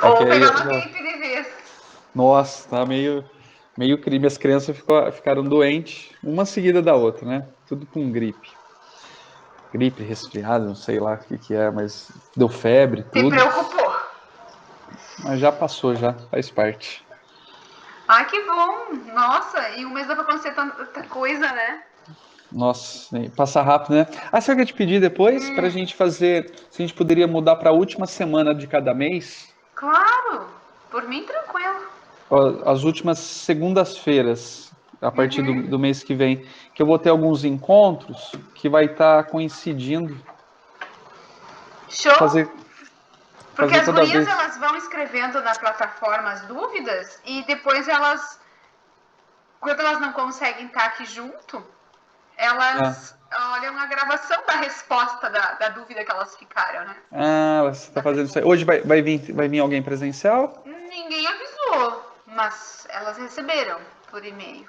Ou aí, pegar uma gripe de vez. nossa, tá meio crime. As crianças ficaram doentes, uma seguida da outra, né? Tudo com gripe. Gripe, resfriado, não sei lá o que é, mas deu febre, Se tudo. preocupou. Mas já passou, já faz parte. Ai, que bom. Nossa, e um mês dá pra acontecer tanta coisa, né? Nossa, passa rápido, né? Ah, sabe o que eu te pedi depois? Pra gente fazer, se a gente poderia mudar pra última semana de cada mês, Claro, por mim tranquilo. as últimas segundas-feiras, a partir do mês que vem, que eu vou ter alguns encontros que vai estar coincidindo, Show? fazer, Porque fazer as toda gurias vez. elas vão escrevendo na plataforma as dúvidas e depois elas, quando elas não conseguem estar aqui junto, Ah, elas olham a gravação da resposta da dúvida que elas ficaram, né? você está fazendo isso aí. Hoje vai vir alguém presencial? Ninguém avisou, mas elas receberam por e-mail.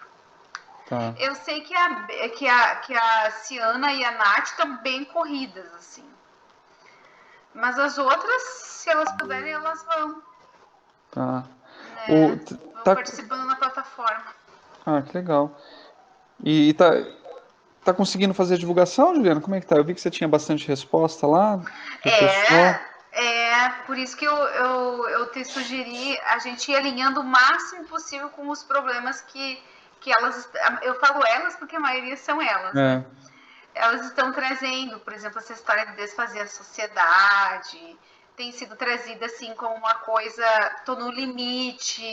Tá. Eu sei que a Ciana e a Nath estão bem corridas, assim. Mas as outras, se elas puderem, elas vão, Tá. O, né? Vão tá, participando na plataforma. que legal. E tá conseguindo fazer a divulgação, Juliana? Como é que tá? Eu vi que você tinha bastante resposta lá do pessoal. Por isso que eu te sugeri a gente ir alinhando o máximo possível com os problemas que elas. Eu falo elas porque a maioria são elas, né? É, Elas estão trazendo, por exemplo, essa história de desfazer a sociedade, tem sido trazida assim como uma coisa, tô no limite.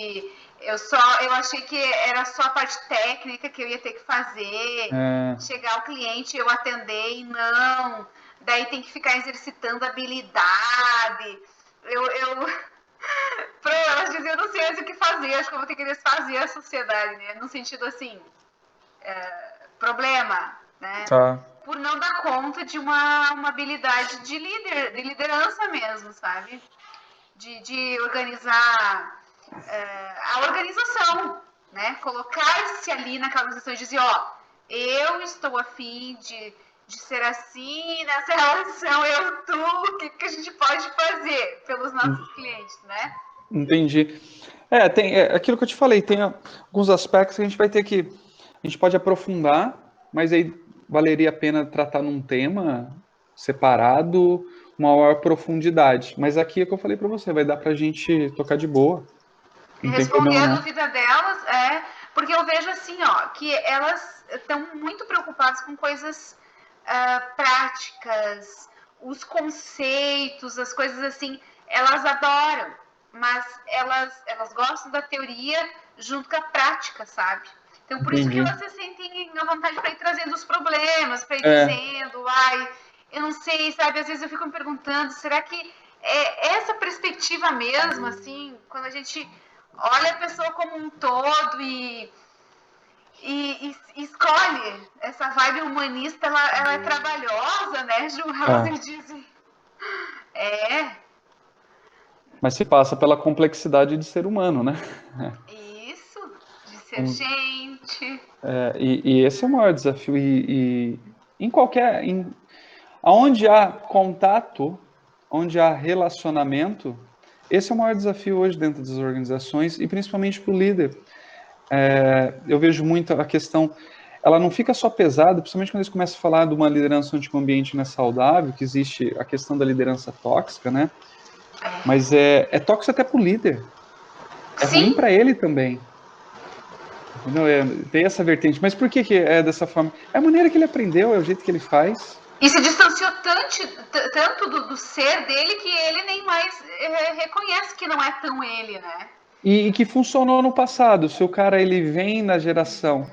Eu achei que era só a parte técnica que eu ia ter que fazer, é, chegar ao cliente, eu atender e não. Daí tem que ficar exercitando habilidade. Elas diziam, eu não sei mais o que fazer, acho que eu vou ter que desfazer a sociedade, né? No sentido assim, problema, né? tá. Por não dar conta de uma habilidade de liderança mesmo, sabe? De organizar a organização, né? Colocar-se ali naquela organização e dizer, ó, eu estou afim de ser assim nessa relação, tu, o que a gente pode fazer pelos nossos clientes, né? Entendi. Tem aquilo que eu te falei, tem alguns aspectos que a gente vai ter que. A gente pode aprofundar, mas aí valeria a pena tratar num tema separado, uma maior profundidade. Mas aqui é o que eu falei para você, vai dar pra gente tocar de boa. Não tem Responder problema a não. dúvida delas porque eu vejo assim, ó, que elas estão muito preocupadas com coisas práticas, os conceitos, as coisas assim, elas adoram, mas elas gostam da teoria junto com a prática, sabe? Então por isso que Entendi. elas se sentem à vontade para ir trazendo os problemas, para ir É, dizendo, ai, eu não sei, sabe? Às vezes eu fico me perguntando, será que é essa perspectiva mesmo, assim, quando a gente olha a pessoa como um todo e escolhe essa vibe humanista, ela é trabalhosa, né, Ju? é. Elas dizem, é, Mas se passa pela complexidade de ser humano, né? isso, de ser Como- gente. e esse é o maior desafio. E em qualquer. Onde há contato, onde há relacionamento, esse é o maior desafio hoje dentro das organizações e principalmente para o líder. Eu vejo muito a questão, ela não fica só pesada, principalmente quando eles começam a falar de uma liderança onde o ambiente não é saudável, que existe a questão da liderança tóxica, né? Mas é tóxico até para o líder. É ruim Sim, para ele também. Entendeu? Tem essa vertente. Mas por que é dessa forma? É a maneira que ele aprendeu, é o jeito que ele faz. e se distanciou tanto do ser dele que ele nem mais reconhece que não é tão ele, né? E que funcionou no passado. Se o cara ele vem na geração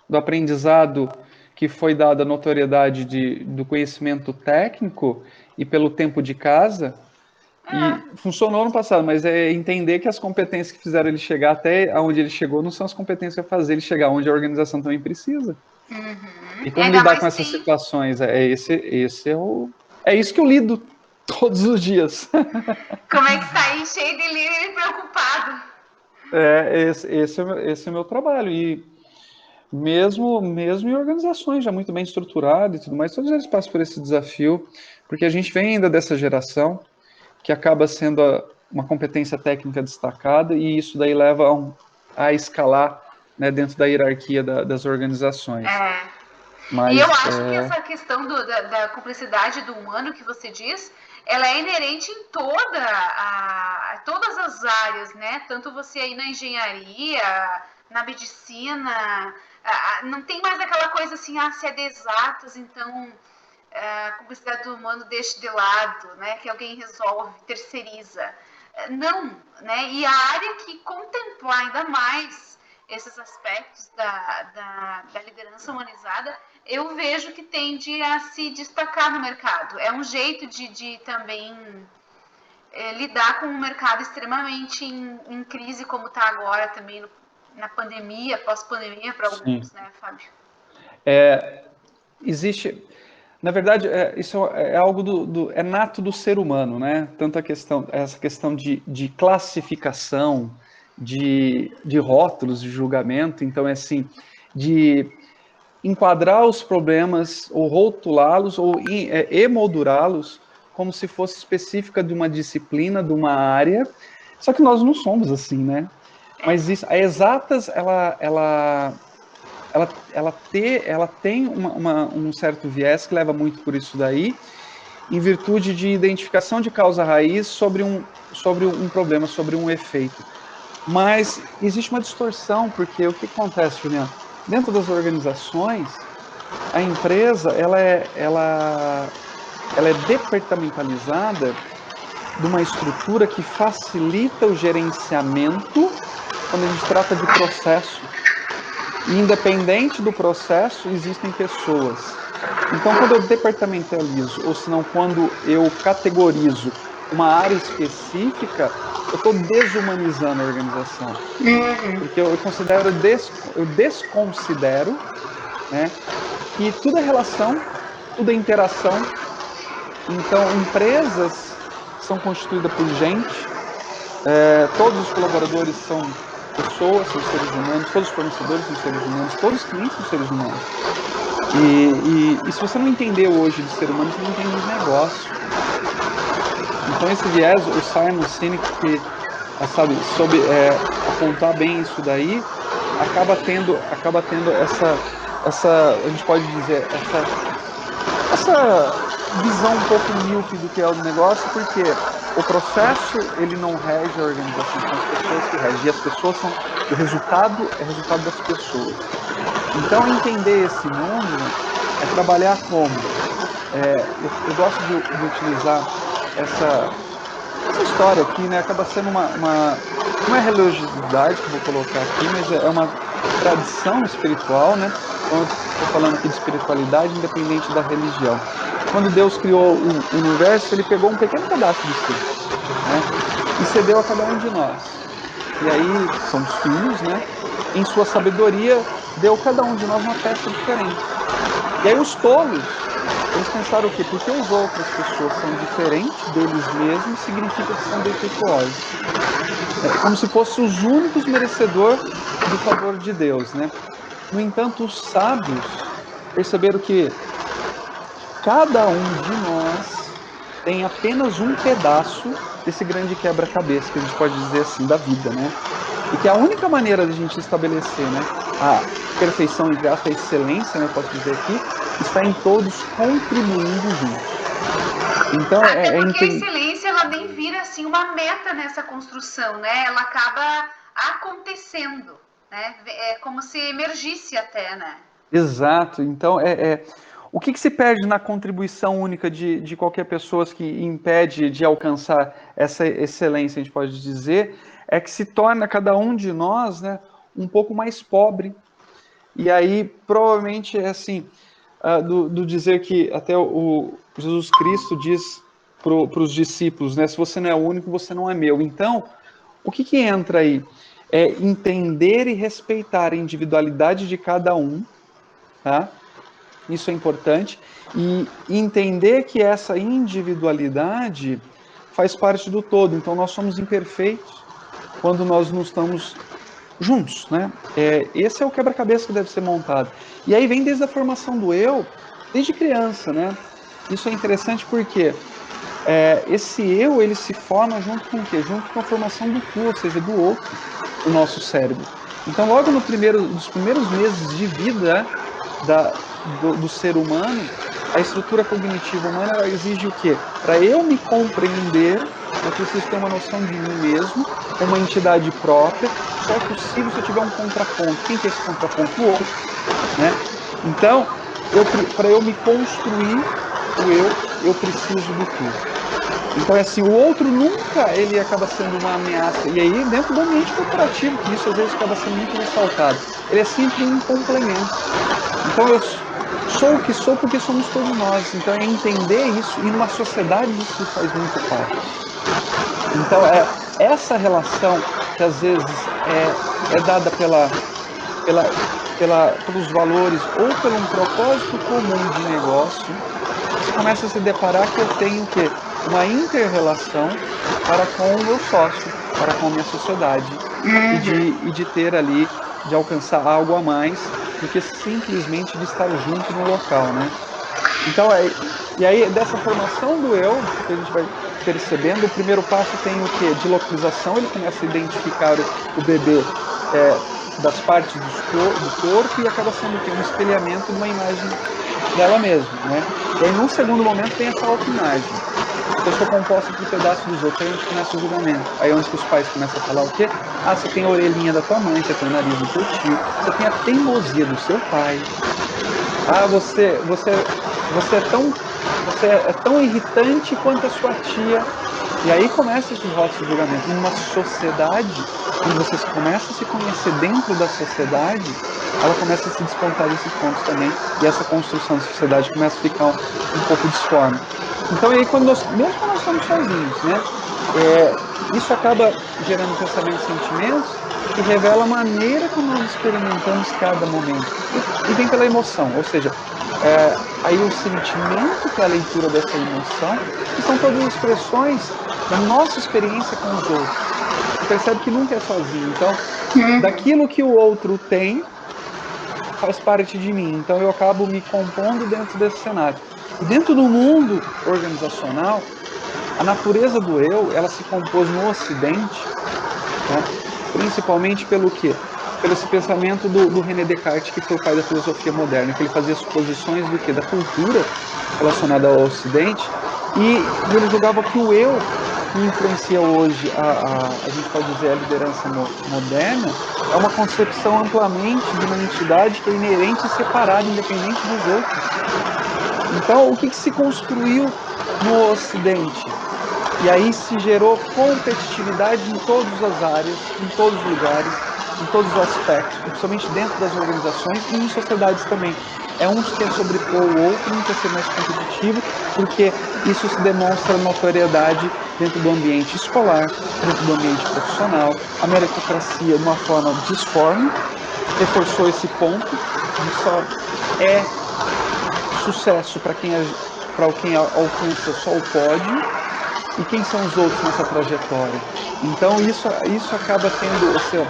do aprendizado que foi dada a notoriedade do conhecimento técnico e pelo tempo de casa, e funcionou no passado, mas é entender que as competências que fizeram ele chegar até onde ele chegou não são as competências que vai fazer ele chegar onde a organização também precisa. E E como ainda lidar com mais essas tem. situações? É isso que eu lido todos os dias. Como é que tá aí cheio de líder preocupado? Esse é o meu trabalho. E mesmo em organizações já muito bem estruturadas e tudo mais, todos eles passam por esse desafio, porque a gente vem ainda dessa geração que acaba sendo uma competência técnica destacada, e isso daí leva a escalar, né, dentro da hierarquia das organizações. E eu Mas acho que essa questão da cumplicidade do humano que você diz, ela é inerente em todas as áreas, né? Tanto você aí na engenharia, na medicina, não tem mais aquela coisa assim, se é de exatas, então a cumplicidade do humano deixa de lado, né? Que alguém resolve, terceiriza. Não, né? E a área que contemplar ainda mais esses aspectos da liderança humanizada, eu vejo que tende a se destacar no mercado. É um jeito de também lidar com um mercado extremamente em crise, como está agora também na pandemia, pós-pandemia para alguns, né, Fábio? Existe, na verdade, isso é algo é nato do ser humano, né? Tanto essa questão de classificação, de rótulos, de julgamento. Então, é assim, de enquadrar os problemas, ou rotulá-los, ou emoldurá-los como se fosse específica de uma disciplina, de uma área. Só que nós não somos assim, né? Mas isso, a exatas, ela tem um certo viés que leva muito por isso daí, em virtude de identificação de causa-raiz sobre um problema, sobre um efeito. Mas existe uma distorção, porque o que acontece, Juliana? Dentro das organizações, a empresa ela é departamentalizada de uma estrutura que facilita o gerenciamento quando a gente trata de processo. E independente do processo, existem pessoas. Então, quando eu departamentalizo, ou senão quando eu categorizo uma área específica, eu estou desumanizando a organização. Porque eu desconsidero, né, que tudo é relação, tudo é interação. Então, empresas são constituídas por gente, todos os colaboradores são pessoas, são seres humanos, todos os fornecedores são seres humanos, todos os clientes são seres humanos. E se você não entender hoje de ser humano, você não entende de negócio. Então esse viés, o Simon Sinek, que soube apontar bem isso daí, acaba tendo essa, a gente pode dizer, essa visão um pouco míope do que é o negócio, porque o processo, ele não rege a organização, são as pessoas que regem, e as pessoas são, o resultado é resultado das pessoas. Então, entender esse mundo é trabalhar como? Eu gosto de utilizar essa história aqui, né? Acaba sendo não é religiosidade que eu vou colocar aqui, mas é uma tradição espiritual, né? Quando eu estou falando aqui de espiritualidade, independente da religião. Quando Deus criou o universo, ele pegou um pequeno pedaço de si, né? E cedeu a cada um de nós. E aí, são os filhos, né? Em sua sabedoria, deu cada um de nós uma peça diferente. E aí os tolos, eles pensaram o quê? Porque as outras pessoas são diferentes deles mesmos, significa que são defeituosos. É como se fossem os únicos merecedores do favor de Deus, né? No entanto, os sábios perceberam que cada um de nós tem apenas um pedaço desse grande quebra-cabeça, que a gente pode dizer assim, da vida, né? E que a única maneira de a gente estabelecer, né, a perfeição, entre aspas, a excelência, né, eu posso dizer aqui, está em todos contribuindo juntos. Então, até porque a excelência, ela nem vira assim uma meta nessa construção, né? Ela acaba acontecendo, né? É como se emergisse até, né? Exato. Então, o que se perde na contribuição única de qualquer pessoa que impede de alcançar essa excelência, a gente pode dizer, é que se torna cada um de nós, né, um pouco mais pobre. E aí, provavelmente, é assim, do dizer que até o Jesus Cristo diz para os discípulos, né, se você não é o único, você não é meu. Então, o que entra aí? É entender e respeitar a individualidade de cada um, tá? Isso é importante. E entender que essa individualidade faz parte do todo. Então, nós somos imperfeitos quando nós não estamos juntos, né? Esse é o quebra-cabeça que deve ser montado. E aí vem desde a formação do eu, desde criança, né? Isso é interessante porque esse eu, ele se forma junto com o quê? Junto com a formação do tu, ou seja, do outro, do nosso cérebro. Então, logo nos primeiros meses de vida do ser humano, a estrutura cognitiva humana ela exige o quê? Para eu me compreender, eu preciso ter uma noção de mim mesmo, uma entidade própria, só é possível se eu tiver um contraponto. Quem que é esse contraponto? O outro, né? Então, para eu me construir o eu preciso do tu. Então, é assim, o outro nunca ele acaba sendo uma ameaça. E aí, dentro do ambiente corporativo, que isso às vezes acaba sendo muito ressaltado, ele é sempre um complemento. Então, eu sou o que sou porque somos todos nós. Então, é entender isso, e numa sociedade isso faz muito parte. Então, essa relação que às vezes é dada pelos valores ou por um propósito comum de negócio, você começa a se deparar que eu tenho o quê? Uma inter-relação para com o meu sócio, para com a minha sociedade, e de ter ali, de alcançar algo a mais do que simplesmente de estar junto no local, né? Então, e aí, dessa formação do eu, que a gente vai percebendo, o primeiro passo tem o quê? De localização, ele começa a identificar o bebê das partes do corpo e acaba sendo o quê? Um espelhamento de uma imagem dela mesma, né? E aí, num segundo momento, tem essa autoimagem. Eu sou composta por pedaços dos outros, aí é onde começa o julgamento. Aí é onde que os pais começam a falar o quê? Ah, você tem a orelhinha da tua mãe, você tem o nariz do teu tio, você tem a teimosia do seu pai. Ah, você é tão irritante quanto a sua tia. E aí começa esses votos de julgamento. Numa sociedade, quando você começa a se conhecer dentro da sociedade, ela começa a se despontar desses pontos também. E essa construção da sociedade começa a ficar um pouco disforme. Então, aí, mesmo quando nós estamos sozinhos, né? Isso acaba gerando pensamentos e sentimentos que revela a maneira como nós experimentamos cada momento. E vem pela emoção, ou seja, aí o sentimento que é a leitura dessa emoção, que são todas as expressões da nossa experiência com os outros. Você percebe que nunca é sozinho. Então, daquilo que o outro tem, faz parte de mim. Então, eu acabo me compondo dentro desse cenário. E dentro do mundo organizacional, a natureza do eu, ela se compôs no Ocidente, né, principalmente pelo quê? Pelo esse pensamento do René Descartes, que foi o pai da filosofia moderna, que ele fazia suposições do quê? Da cultura relacionada ao Ocidente, e ele julgava que o eu, que influencia hoje a gente pode dizer a liderança moderna, é uma concepção amplamente de uma entidade que é inerente e separada, independente dos outros. Então, o que se construiu no Ocidente? E aí se gerou competitividade em todas as áreas, em todos os lugares, em todos os aspectos, principalmente dentro das organizações e em sociedades também. É um que quer sobrepor o outro, um quer ser mais competitivo, porque isso se demonstra notoriedade dentro do ambiente escolar, dentro do ambiente profissional. A meritocracia, de uma forma disforme, reforçou esse ponto de só é sucesso para quem alcança só o pódio, e quem são os outros nessa trajetória. Então isso acaba tendo essa,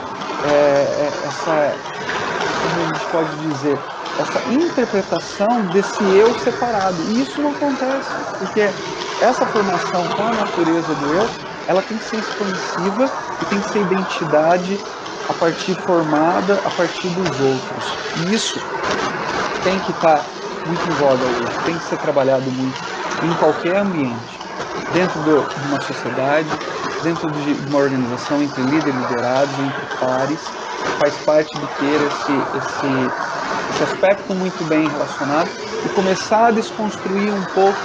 como a gente pode dizer, essa interpretação desse eu separado. E isso não acontece, porque essa formação com a natureza do eu, ela tem que ser expansiva e tem que ser identidade formada a partir dos outros. E isso tem que estar muito em voga hoje, tem que ser trabalhado muito em qualquer ambiente, dentro de uma sociedade, dentro de uma organização, entre líderes e liderados, entre pares, faz parte de ter esse aspecto muito bem relacionado e começar a desconstruir um pouco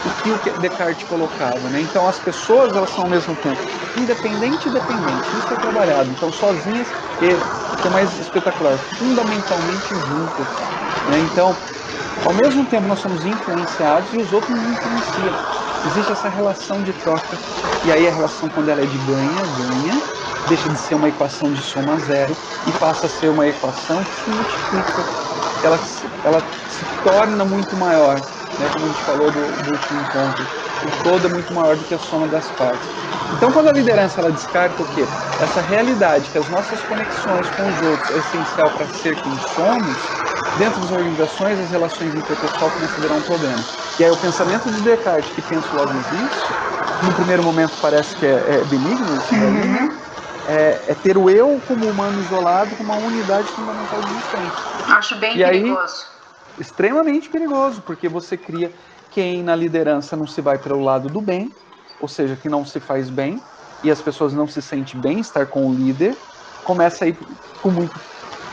o que o Descartes colocava, né? Então as pessoas, elas são ao mesmo tempo independente e dependente, isso é trabalhado, então sozinhas e, o que é mais espetacular, fundamentalmente juntas, né? Então, ao mesmo tempo nós somos influenciados e os outros nos influenciam. Existe essa relação de troca, e aí a relação, quando ela é de ganha-ganha, deixa de ser uma equação de soma zero e passa a ser uma equação que se multiplica, ela se torna muito maior, né? Como a gente falou do último encontro, o todo é muito maior do que a soma das partes. Então, quando a liderança ela descarta o quê? Essa realidade, que as nossas conexões com os outros é essencial para ser quem somos, dentro das organizações, as relações interpessoal começam a virar um problema. E aí o pensamento de Descartes, que pensa logo existe, no primeiro momento parece que é benigno isso daí, né? É ter o eu como humano isolado, como uma unidade fundamental de existência. Acho bem E aí, perigoso. extremamente perigoso, porque você cria quem na liderança não se vai para o lado do bem, ou seja, que não se faz bem, e as pessoas não se sentem bem estar com o líder, começa a ir com muito,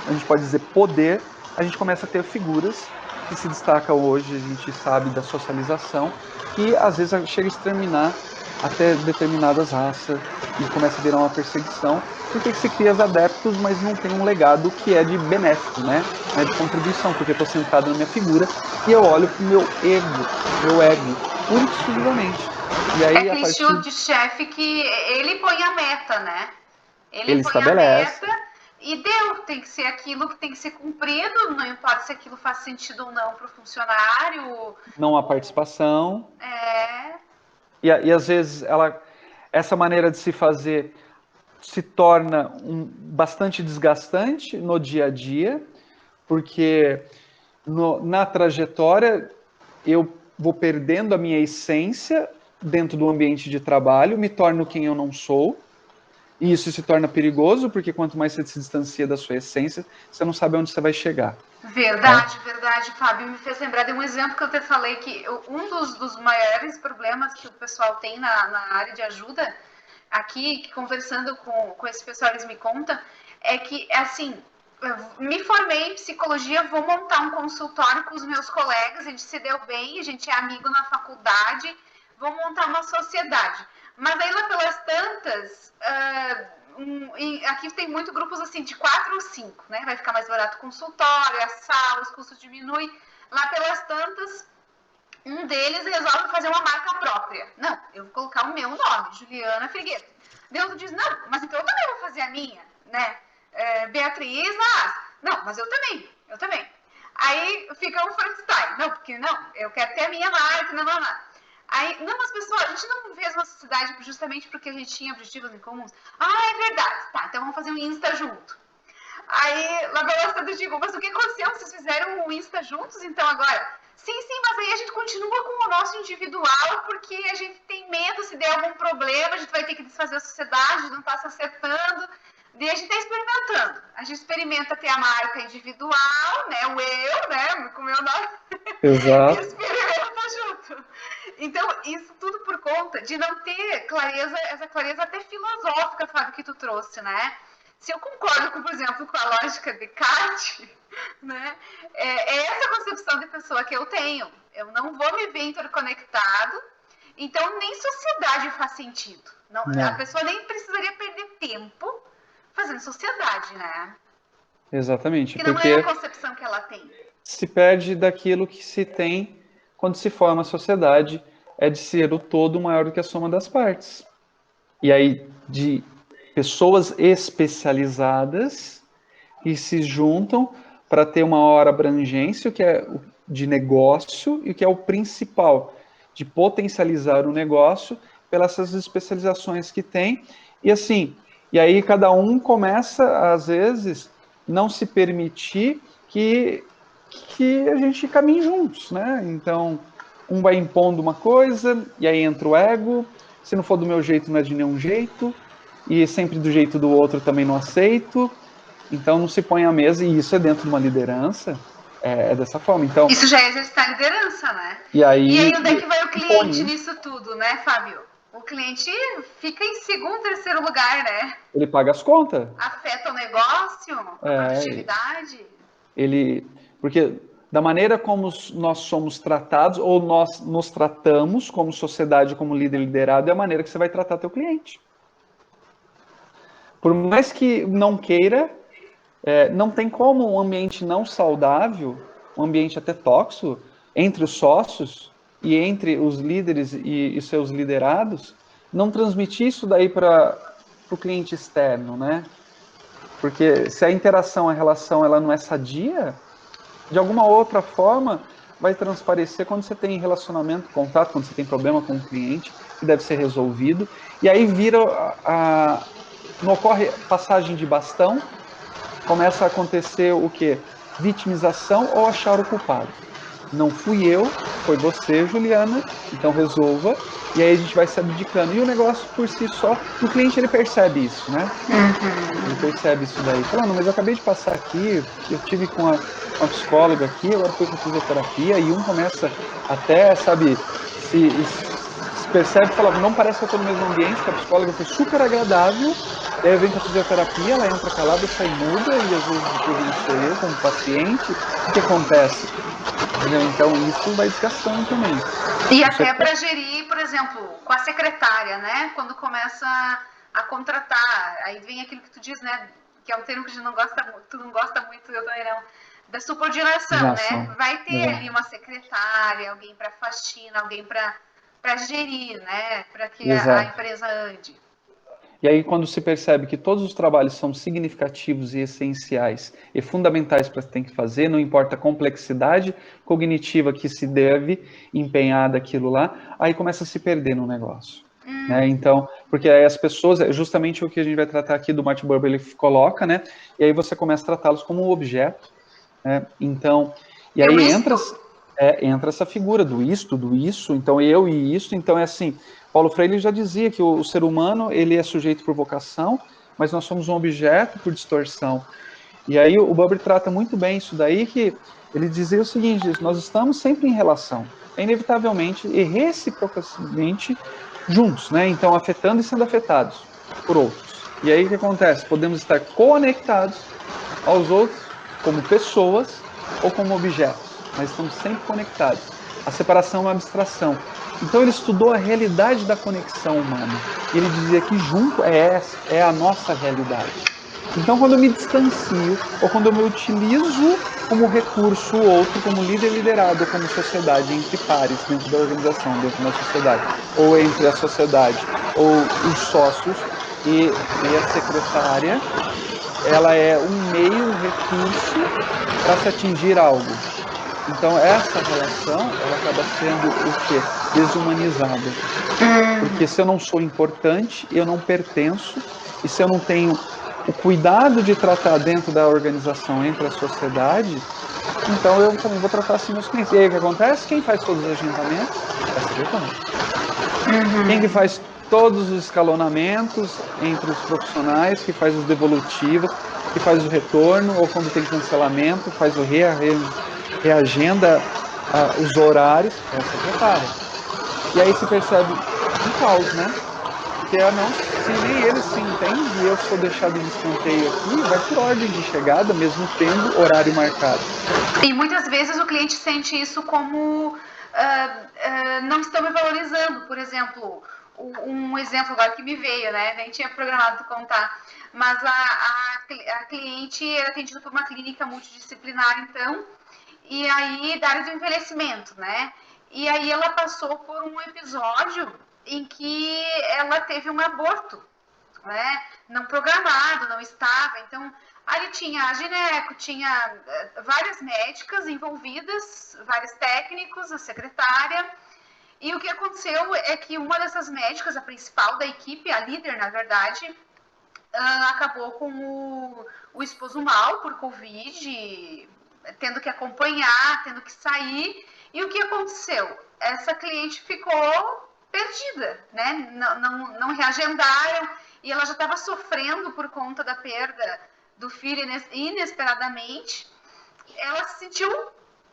a gente pode dizer, poder, a gente começa a ter figuras que se destacam hoje, a gente sabe da socialização, que às vezes chega a exterminar até determinadas raças e começa a virar uma perseguição, porque se cria os adeptos, mas não tem um legado que é de benéfico, né? Não é de contribuição, porque eu estou sentado na minha figura e eu olho para o meu ego, único e exclusivamente. E aí, a Aquele partir estilo de chefe que ele põe a meta, né? Ele ele põe a estabelece, meta e deu. Tem que ser aquilo que tem que ser cumprido, não importa se aquilo faz sentido ou não para o funcionário. não há participação, É, e às vezes essa maneira de se fazer se torna bastante desgastante no dia a dia, porque na trajetória eu vou perdendo a minha essência dentro do ambiente de trabalho, me torno quem eu não sou, e isso se torna perigoso, porque quanto mais você se distancia da sua essência, você não sabe onde você vai chegar. verdade, verdade, Fábio. Me fez lembrar de um exemplo que eu te falei que um dos maiores problemas que o pessoal tem na área de ajuda, aqui, conversando com esse pessoal, eles me contam, é que, assim, me formei em psicologia, vou montar um consultório com os meus colegas, a gente se deu bem, a gente é amigo na faculdade, vou montar uma sociedade. Mas aí lá pelas tantas, aqui tem muito grupos assim de 4 ou 5, né? Vai ficar mais barato o consultório, a sala, os custos diminuem. Lá pelas tantas, um deles resolve fazer uma marca própria. Não, eu vou colocar o meu nome, Juliana Figueiredo. Deus diz, não, mas então eu também vou fazer a minha, né? Beatriz Naas. Não, mas eu também. Aí fica um Frankenstein. Não, porque não, eu quero ter a minha marca, não. Aí, não, mas pessoal, a gente não fez uma sociedade justamente porque a gente tinha objetivos em comuns. Ah, é verdade. Tá, então vamos fazer um Insta junto. Aí, lá pelas tantas, eu digo, mas o que aconteceu? Vocês fizeram um Insta juntos, então agora? Sim, mas aí a gente continua com o nosso individual, porque a gente tem medo, se der algum problema, a gente vai ter que desfazer a sociedade, não está se acertando. E a gente está experimentando. A gente experimenta ter a marca individual, né? O eu, né? Com o meu nome. E Exato. experimenta junto. Então, isso tudo por conta de não ter clareza, essa clareza até filosófica, Fábio, que tu trouxe, né? Se eu concordo, por exemplo, com a lógica de Descartes, né, é essa concepção de pessoa que eu tenho. Eu não vou me ver interconectado, então nem sociedade faz sentido. Não, a Não, pessoa nem precisaria perder tempo fazendo sociedade, né? exatamente, Que não é a porque concepção que ela tem. se perde daquilo que se tem quando se forma a sociedade, é de ser o todo maior do que a soma das partes. E aí, de pessoas especializadas que se juntam para ter uma maior abrangência, o que é de negócio e o que é o principal, de potencializar o negócio pelas essas especializações que tem. E assim, e aí cada um começa, às vezes, não se permitir que a gente caminhe juntos, né? Então, um vai impondo uma coisa, e aí entra o ego, se não for do meu jeito, não é de nenhum jeito, e sempre do jeito do outro também não aceito, então não se põe à mesa, e isso é dentro de uma liderança, é dessa forma. Então, Isso já é exercitar liderança, né? e E aí aí, onde é que vai o cliente impõe, nisso tudo, né, Fábio? O cliente fica em segundo, terceiro lugar, né? ele paga as contas. Afeta o negócio, a É, produtividade. ele, porque da maneira como nós somos tratados, ou nós nos tratamos como sociedade, como líder liderado, é a maneira que você vai tratar teu cliente. Por mais que não queira, não tem como um ambiente não saudável, um ambiente até tóxico, entre os sócios e entre os líderes e seus liderados, não transmitir isso daí para o cliente externo, né? Porque se a interação, a relação, ela não é sadia, de alguma outra forma vai transparecer quando você tem relacionamento, contato, quando você tem problema com o cliente, que deve ser resolvido, e aí vira não ocorre passagem de bastão, começa a acontecer o quê? vitimização ou achar o culpado. Não fui eu, foi você, Juliana, então resolva. E aí a gente vai se abdicando. E o negócio por si só, o cliente ele percebe isso, né? Ele percebe isso daí. Fala, não, mas eu acabei de passar aqui, eu tive com a psicóloga aqui, agora fui com a fisioterapia, e um começa até, sabe, se percebe e fala, não parece que eu estou no mesmo ambiente, que a psicóloga foi super agradável, e aí eu venho com a fisioterapia, ela entra calada, sai muda, e às vezes o problema sou eu como paciente. O que acontece? Então isso vai desgastando também. E até para gerir, por exemplo, com a secretária, né? Quando começa a contratar, aí vem aquilo que tu diz, né? Que é um termo que a gente não gosta muito, tu não gosta muito, eu também não, da subordinação, né? Vai ter ali uma secretária, alguém para faxina, alguém para gerir, né? Para que a empresa ande. E aí, quando se percebe que todos os trabalhos são significativos e essenciais e fundamentais para ter que fazer, não importa a complexidade cognitiva que se deve empenhar daquilo lá, aí começa a se perder no negócio. Né? Então, porque aí as pessoas, é justamente o que a gente vai tratar aqui do Martin Buber, ele coloca, né? E aí você começa a tratá-los como um objeto, né? Então, e aí entra essa figura do isto, do isso, então eu e isso, então é assim, Paulo Freire já dizia que o ser humano, ele é sujeito por vocação, mas nós somos um objeto por distorção. E aí o Buber trata muito bem isso daí, que ele dizia o seguinte, nós estamos sempre em relação, inevitavelmente e reciprocamente juntos, né? Então afetando e sendo afetados por outros. E aí o que acontece? Podemos estar conectados aos outros como pessoas ou como objetos, mas estamos sempre conectados. A separação é uma abstração. Então ele estudou a realidade da conexão humana. E ele dizia que junto é a nossa realidade. Então quando eu me distancio, ou quando eu me utilizo como recurso o outro, como líder liderado, ou como sociedade, entre pares, dentro da organização, dentro da sociedade, ou entre a sociedade, ou os sócios, e a secretária, ela é um meio, um recurso para se atingir algo. Então, essa relação, ela acaba sendo o quê? Desumanizada. Porque se eu não sou importante, eu não pertenço, e se eu não tenho o cuidado de tratar dentro da organização, entre a sociedade, então eu também vou tratar assim meus clientes. E aí o que acontece? Quem faz todos os agendamentos? É a secretária. Quem que faz todos os escalonamentos entre os profissionais, que faz os devolutivos, que faz o retorno, ou quando tem cancelamento, faz o reagenda os horários, é a secretária. E aí se percebe um caos, né? Porque não, se nem eles se entendem e eu sou deixado de escanteio aqui, vai por ordem de chegada, mesmo tendo horário marcado. E muitas vezes o cliente sente isso como não estão me valorizando. Por exemplo, um exemplo agora que me veio, né? Nem tinha programado contar. Mas a cliente era atendida por uma clínica multidisciplinar, então, e aí da área do envelhecimento, né? E aí ela passou por um episódio em que ela teve um aborto, né? Não programado, não estava. Então, ali tinha a gineco, tinha várias médicas envolvidas, vários técnicos, a secretária. E o que aconteceu é que uma dessas médicas, a principal da equipe, a líder, na verdade, acabou com o esposo mal por Covid, tendo que acompanhar, tendo que sair. E o que aconteceu? Essa cliente ficou perdida, né? Não reagendaram e ela já estava sofrendo por conta da perda do filho inesperadamente. Ela se sentiu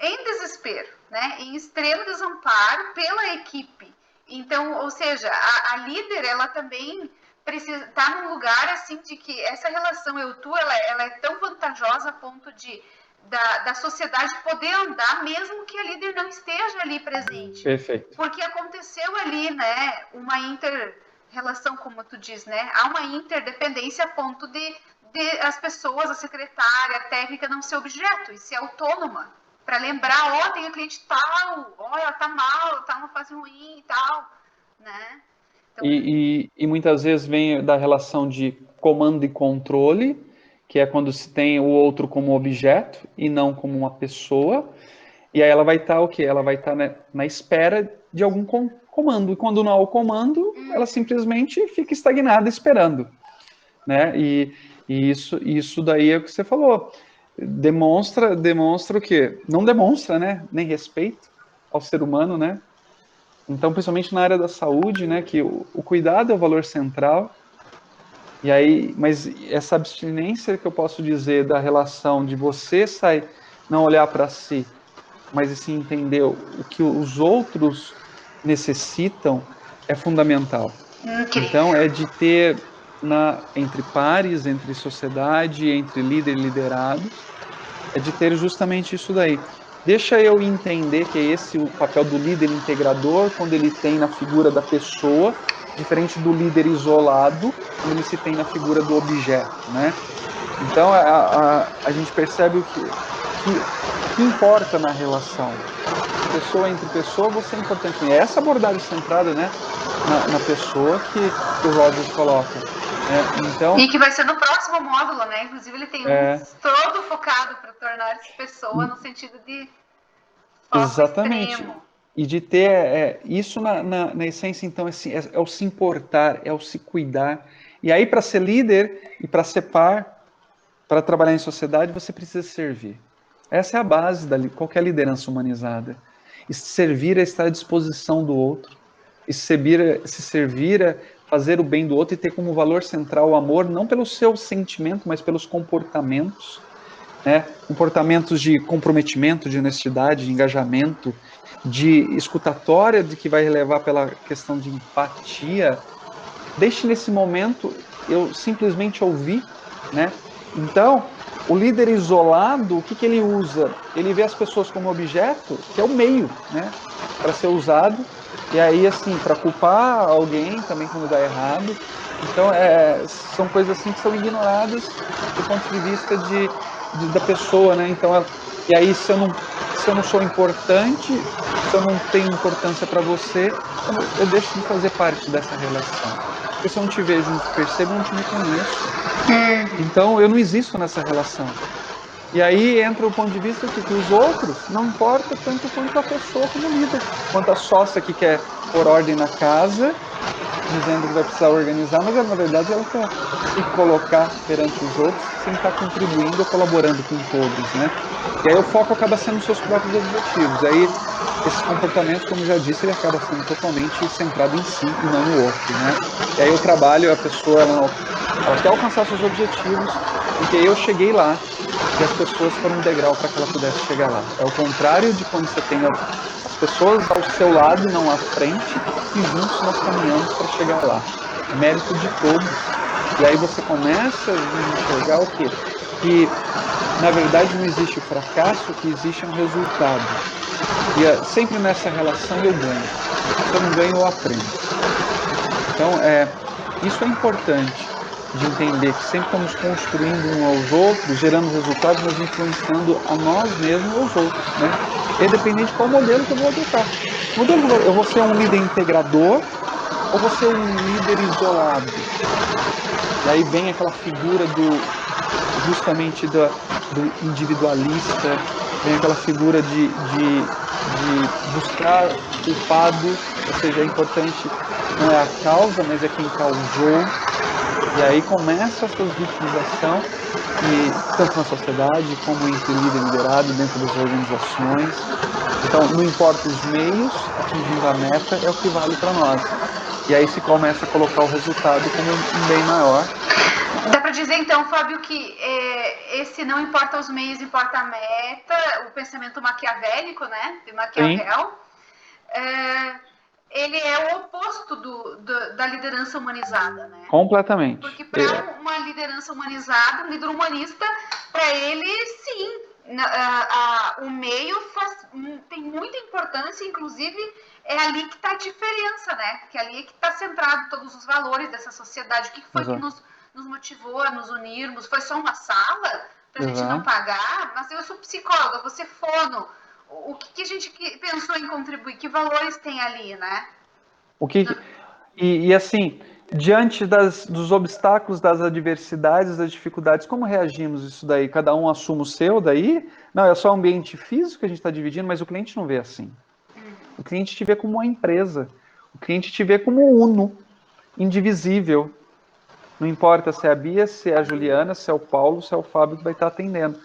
em desespero, né? Em extremo desamparo pela equipe. Então, ou seja, a líder, ela também precisa estar num lugar assim de que essa relação eu-tu, ela é tão vantajosa a ponto de da sociedade poder andar mesmo que a líder não esteja ali presente. Perfeito. Porque aconteceu ali, né, uma inter-relação, como tu diz, né? Há uma interdependência a ponto de as pessoas, a secretária, a técnica não ser objeto e ser autônoma. Para lembrar, ó, tem a cliente tal, ó, ela tá mal, ela tá numa fase ruim e tal, né? Então... E muitas vezes vem da relação de comando e controle, que é quando se tem o outro como objeto e não como uma pessoa. E aí ela vai estar o quê? Ela vai estar na espera de algum comando. E quando não há o comando, ela simplesmente fica estagnada esperando. Né? E isso daí é o que você falou. demonstra o quê? Não demonstra, né? Nem respeito ao ser humano, né? Então, principalmente na área da saúde, né? Que o cuidado é o valor central. E aí, mas essa abstinência que eu posso dizer da relação de você sair, não olhar para si, mas sim entender o que os outros necessitam é fundamental. Então, Incrível. é de ter entre pares, entre sociedade, entre líder e liderados, é de ter justamente isso daí. Deixa eu entender que é esse o papel do líder integrador, quando ele tem na figura da pessoa, diferente do líder isolado, quando ele se tem na figura do objeto, né? Então, a gente percebe o que importa na relação. Pessoa entre pessoa, você é importante. E essa abordagem centrada, né, na pessoa que o Rogers coloca. Né? Então, E que vai ser no próximo módulo, né? Inclusive, ele tem um é, todo focado para tornar-se pessoa no sentido de foco exatamente. extremo. E de ter isso na essência, então, é o se importar, é o se cuidar. E aí, para ser líder e para ser par, para trabalhar em sociedade, você precisa servir. Essa é a base de qualquer liderança humanizada. E servir é estar à disposição do outro. E se servir é fazer o bem do outro e ter como valor central o amor, não pelo seu sentimento, mas pelos comportamentos, né? Comportamentos de comprometimento, de honestidade, de engajamento, de escutatória, de que vai levar pela questão de empatia. Deixe nesse momento eu simplesmente ouvir, né? Então, o líder isolado, o que, que ele usa? Ele vê as pessoas como objeto, que é o meio, né? Para ser usado, e aí, assim, para culpar alguém também quando dá errado. Então, são coisas assim que são ignoradas do ponto de vista da pessoa, né? Então, e aí, se eu não sou importante, se eu não tenho importância para você, eu deixo de fazer parte dessa relação. Porque se eu não te vejo, não te percebo, eu não te reconheço. Então, eu não existo nessa relação. E aí entra o ponto de vista que os outros não importa tanto quanto a pessoa como líder, quanto a sócia que quer pôr ordem na casa, dizendo que vai precisar organizar, mas na verdade ela quer se colocar perante os outros sem estar contribuindo ou colaborando com todos, né? E aí o foco acaba sendo os seus próprios objetivos. E aí esses comportamentos, como eu já disse, ele acaba sendo totalmente centrado em si e não no outro, né? E aí o trabalho, a pessoa, ela quer alcançar seus objetivos, porque eu cheguei lá e as pessoas foram um degrau para que ela pudesse chegar lá. É o contrário de quando você tem as pessoas ao seu lado e não à frente, e juntos nós caminhamos para chegar lá. É mérito de todos. E aí você começa a enxergar o quê? Que, na verdade, não existe o fracasso, o que existe é um resultado. E sempre nessa relação eu ganho. Se eu não ganho, eu aprendo. Então, isso é importante de entender que sempre estamos construindo uns aos outros, gerando resultados, mas influenciando a nós mesmos e aos outros, né? E dependendo de qual modelo que eu vou adotar. Eu vou ser um líder integrador ou vou ser um líder isolado? E aí vem aquela figura justamente do individualista, vem aquela figura de buscar culpado, ou seja, é importante, não é a causa, mas é quem causou, e aí começa essa vitimização, e tanto na sociedade como entre líder e liderado, dentro das organizações. Então, não importa os meios, atingindo a meta é o que vale para nós. E aí se começa a colocar o resultado como um bem maior. Dá para dizer, então, Fábio, que esse não importa os meios, importa a meta, o pensamento maquiavélico, né, de Sim, Maquiavel, ele é o oposto da liderança humanizada, né? completamente. Porque para uma liderança humanizada, um líder humanista, para ele, sim, o meio tem muita importância, inclusive é ali que está a diferença, né? Porque ali é que está centrado todos os valores dessa sociedade. O que foi que Exato. nos motivou a nos unirmos? Foi só uma sala para a gente não Exato. pagar? Mas eu sou psicóloga, você fono. O que a gente pensou em contribuir? Que valores tem ali, né? O que, e assim, diante dos obstáculos, das adversidades, das dificuldades, como reagimos isso daí? Cada um assume o seu daí? Não, é só o ambiente físico que a gente está dividindo, mas o cliente não vê assim. O cliente te vê como uma empresa. O cliente te vê como uno, indivisível. Não importa se é a Bia, se é a Juliana, se é o Paulo, se é o Fábio que vai estar atendendo.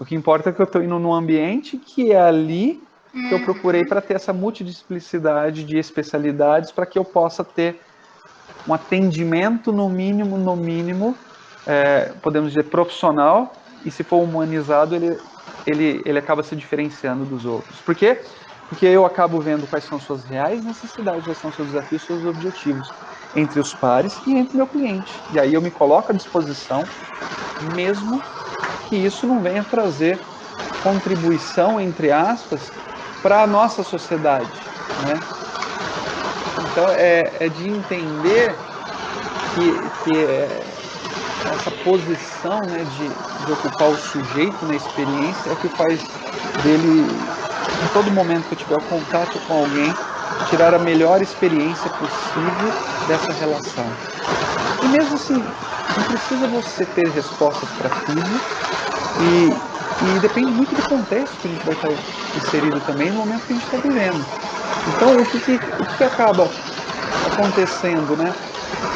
O que importa é que eu estou indo num ambiente que é ali que eu procurei para ter essa multidisciplinaridade de especialidades para que eu possa ter um atendimento no mínimo, podemos dizer, profissional, e se for humanizado, ele acaba se diferenciando dos outros. Por quê? Porque eu acabo vendo quais são suas reais necessidades, quais são seus desafios, seus objetivos, entre os pares e entre o meu cliente. E aí eu me coloco à disposição, mesmo que isso não venha trazer contribuição, entre aspas, para a nossa sociedade, né? Então, é de entender que essa posição, né, de ocupar o sujeito na experiência é o que faz dele, em todo momento que eu tiver o contato com alguém, tirar a melhor experiência possível dessa relação. E mesmo assim, não precisa você ter respostas para tudo, e depende muito do contexto que a gente vai estar inserido também no momento que a gente está vivendo. Então, o que acaba acontecendo, né?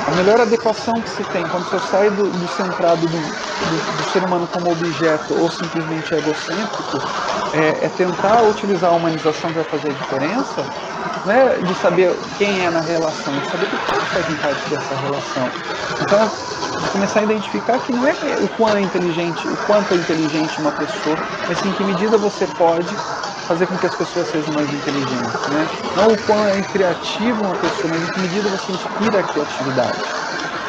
A melhor adequação que se tem quando você sai do centrado do ser humano como objeto ou simplesmente egocêntrico é tentar utilizar a humanização que vai fazer a diferença, não é de saber quem é na relação, é de saber que todos fazem parte dessa relação. Então, de começar a identificar que não é o quanto é inteligente uma pessoa, mas sim em que medida você pode fazer com que as pessoas sejam mais inteligentes, né? Não o quão é criativo uma pessoa, mas em que medida você inspira a criatividade,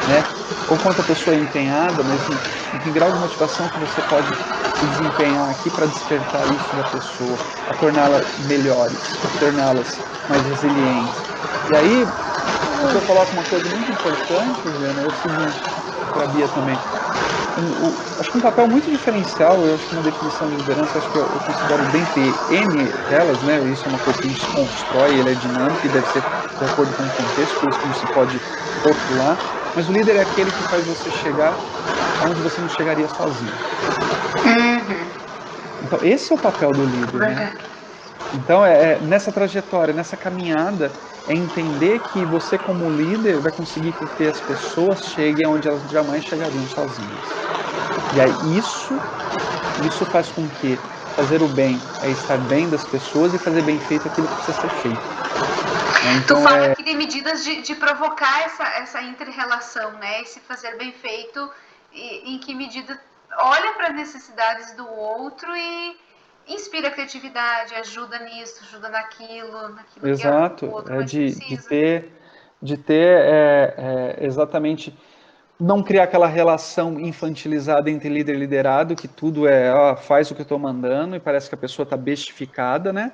né? Ou quanto a pessoa é empenhada, mas em que grau de motivação que você pode se desempenhar aqui para despertar isso da pessoa, a torná-la melhores, a torná-las mais resilientes. E aí, eu coloco uma coisa muito importante, Juliana, é o seguinte, para a Bia também. Acho que um papel muito diferencial, eu acho que uma definição de liderança, acho que eu considero dentre N delas, né? Isso é uma coisa que a gente constrói, ele é dinâmico e deve ser de acordo com o contexto, por isso que não se pode rotular. Mas o líder é aquele que faz você chegar aonde você não chegaria sozinho. Então, esse é o papel do líder, né? Então, nessa trajetória, nessa caminhada, é entender que você, como líder, vai conseguir que as pessoas cheguem onde elas jamais chegariam sozinhas. E aí, isso faz com que fazer o bem é estar bem das pessoas e fazer bem feito aquilo que precisa ser feito. Então, tu fala aqui de medidas de provocar essa inter-relação, né? Esse fazer bem feito, em que medida olha para as necessidades do outro e inspira a criatividade, ajuda nisso, ajuda naquilo Exato, que o outro mais precisa. De ter exatamente, não criar aquela relação infantilizada entre líder e liderado, que tudo faz o que eu estou mandando, e parece que a pessoa está bestificada, né?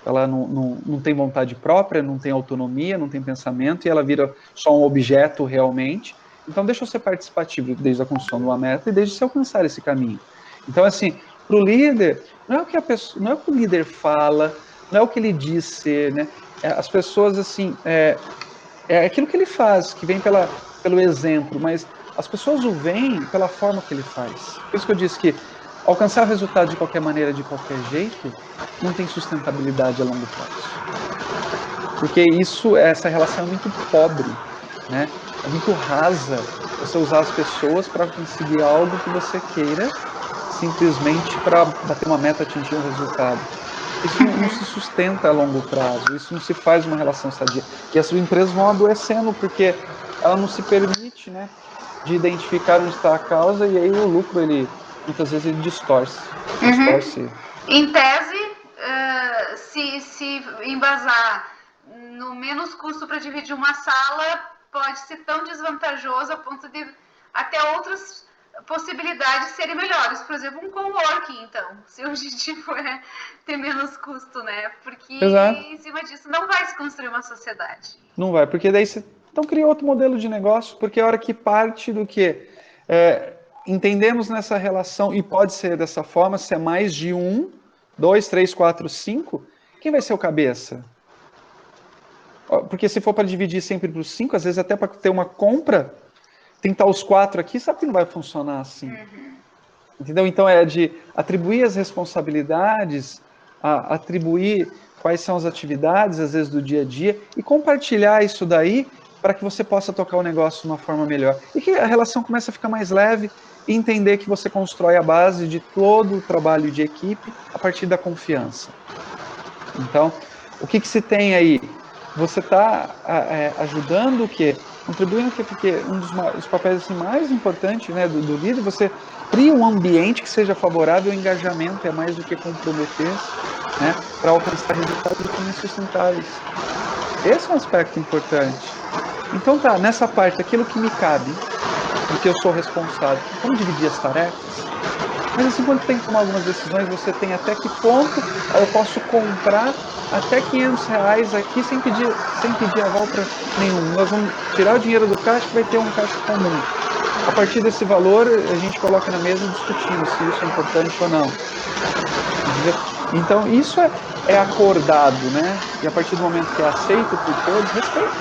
Ela não tem vontade própria, não tem autonomia, não tem pensamento, e ela vira só um objeto realmente. Então, deixa eu ser participativo desde a construção de uma meta e desde se alcançar esse caminho. Então, assim, para o líder, não é o que o líder fala, não é o que ele diz ser, né? As pessoas, assim, é aquilo que ele faz, que vem pelo exemplo, mas as pessoas o veem pela forma que ele faz. Por isso que eu disse que alcançar o resultado de qualquer maneira, de qualquer jeito, não tem sustentabilidade a longo prazo. Porque essa relação é muito pobre, né? É muito rasa você usar as pessoas para conseguir algo que você queira, simplesmente para bater uma meta, atingir um resultado. Isso não se sustenta a longo prazo, isso não se faz uma relação sadia. E as empresas vão adoecendo porque ela não se permite, né, de identificar onde está a causa, e aí o lucro, muitas vezes, ele distorce. Em tese, se embasar no menos custo para dividir uma sala, pode ser tão desvantajoso a ponto de até outras possibilidades serem melhores. Por exemplo, um coworking, então, se o objetivo é ter menos custo, né? Porque em cima disso não vai se construir uma sociedade. Não vai, porque daí você então cria outro modelo de negócio, porque a hora que parte do que entendemos nessa relação, e pode ser dessa forma, se é mais de 1, 2, 3, 4, 5, quem vai ser o cabeça? Porque se for para dividir sempre para os 5, às vezes até para ter uma compra, tem que estar os 4 aqui, sabe que não vai funcionar assim. Entendeu? Então é de atribuir as responsabilidades, atribuir quais são as atividades, às vezes, do dia a dia, e compartilhar isso daí para que você possa tocar o negócio de uma forma melhor. E que a relação comece a ficar mais leve e entender que você constrói a base de todo o trabalho de equipe a partir da confiança. Então, o que se tem aí? Você está ajudando o quê? Contribuindo o quê? Porque um dos papéis assim, mais importantes, né, do líder, você cria um ambiente que seja favorável ao engajamento, é mais do que comprometer-se, né, para alcançar resultados também sustentáveis. Esse é um aspecto importante. Então tá, nessa parte, aquilo que me cabe, porque eu sou responsável, vamos dividir as tarefas? Mas assim, quando tem que tomar algumas decisões, você tem até que ponto eu posso comprar até R$500 aqui sem pedir aval para nenhum. Nós vamos tirar o dinheiro do caixa que vai ter um caixa comum. A partir desse valor, a gente coloca na mesa discutindo se isso é importante ou não. Então, isso é acordado, né? E a partir do momento que é aceito por todos, respeito.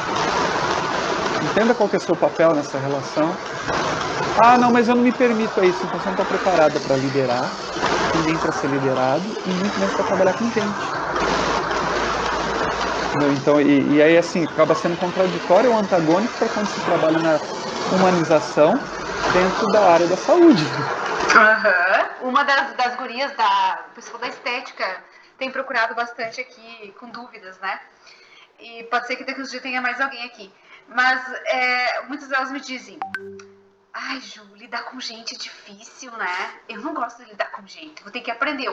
Entenda qual que é o seu papel nessa relação. Ah, não, mas eu não me permito a isso, então você não está preparada para liderar, ninguém para ser liderado, e muito menos para trabalhar com gente. Então, e aí, assim, acaba sendo contraditório ou antagônico para quando se trabalha na humanização dentro da área da saúde. Uhum. Uma das gurias, do pessoal da estética, tem procurado bastante aqui, com dúvidas, né? E pode ser que daqui uns dias tenha mais alguém aqui. Mas muitas delas me dizem: ai, Ju, lidar com gente é difícil, né? Eu não gosto de lidar com gente, vou ter que aprender.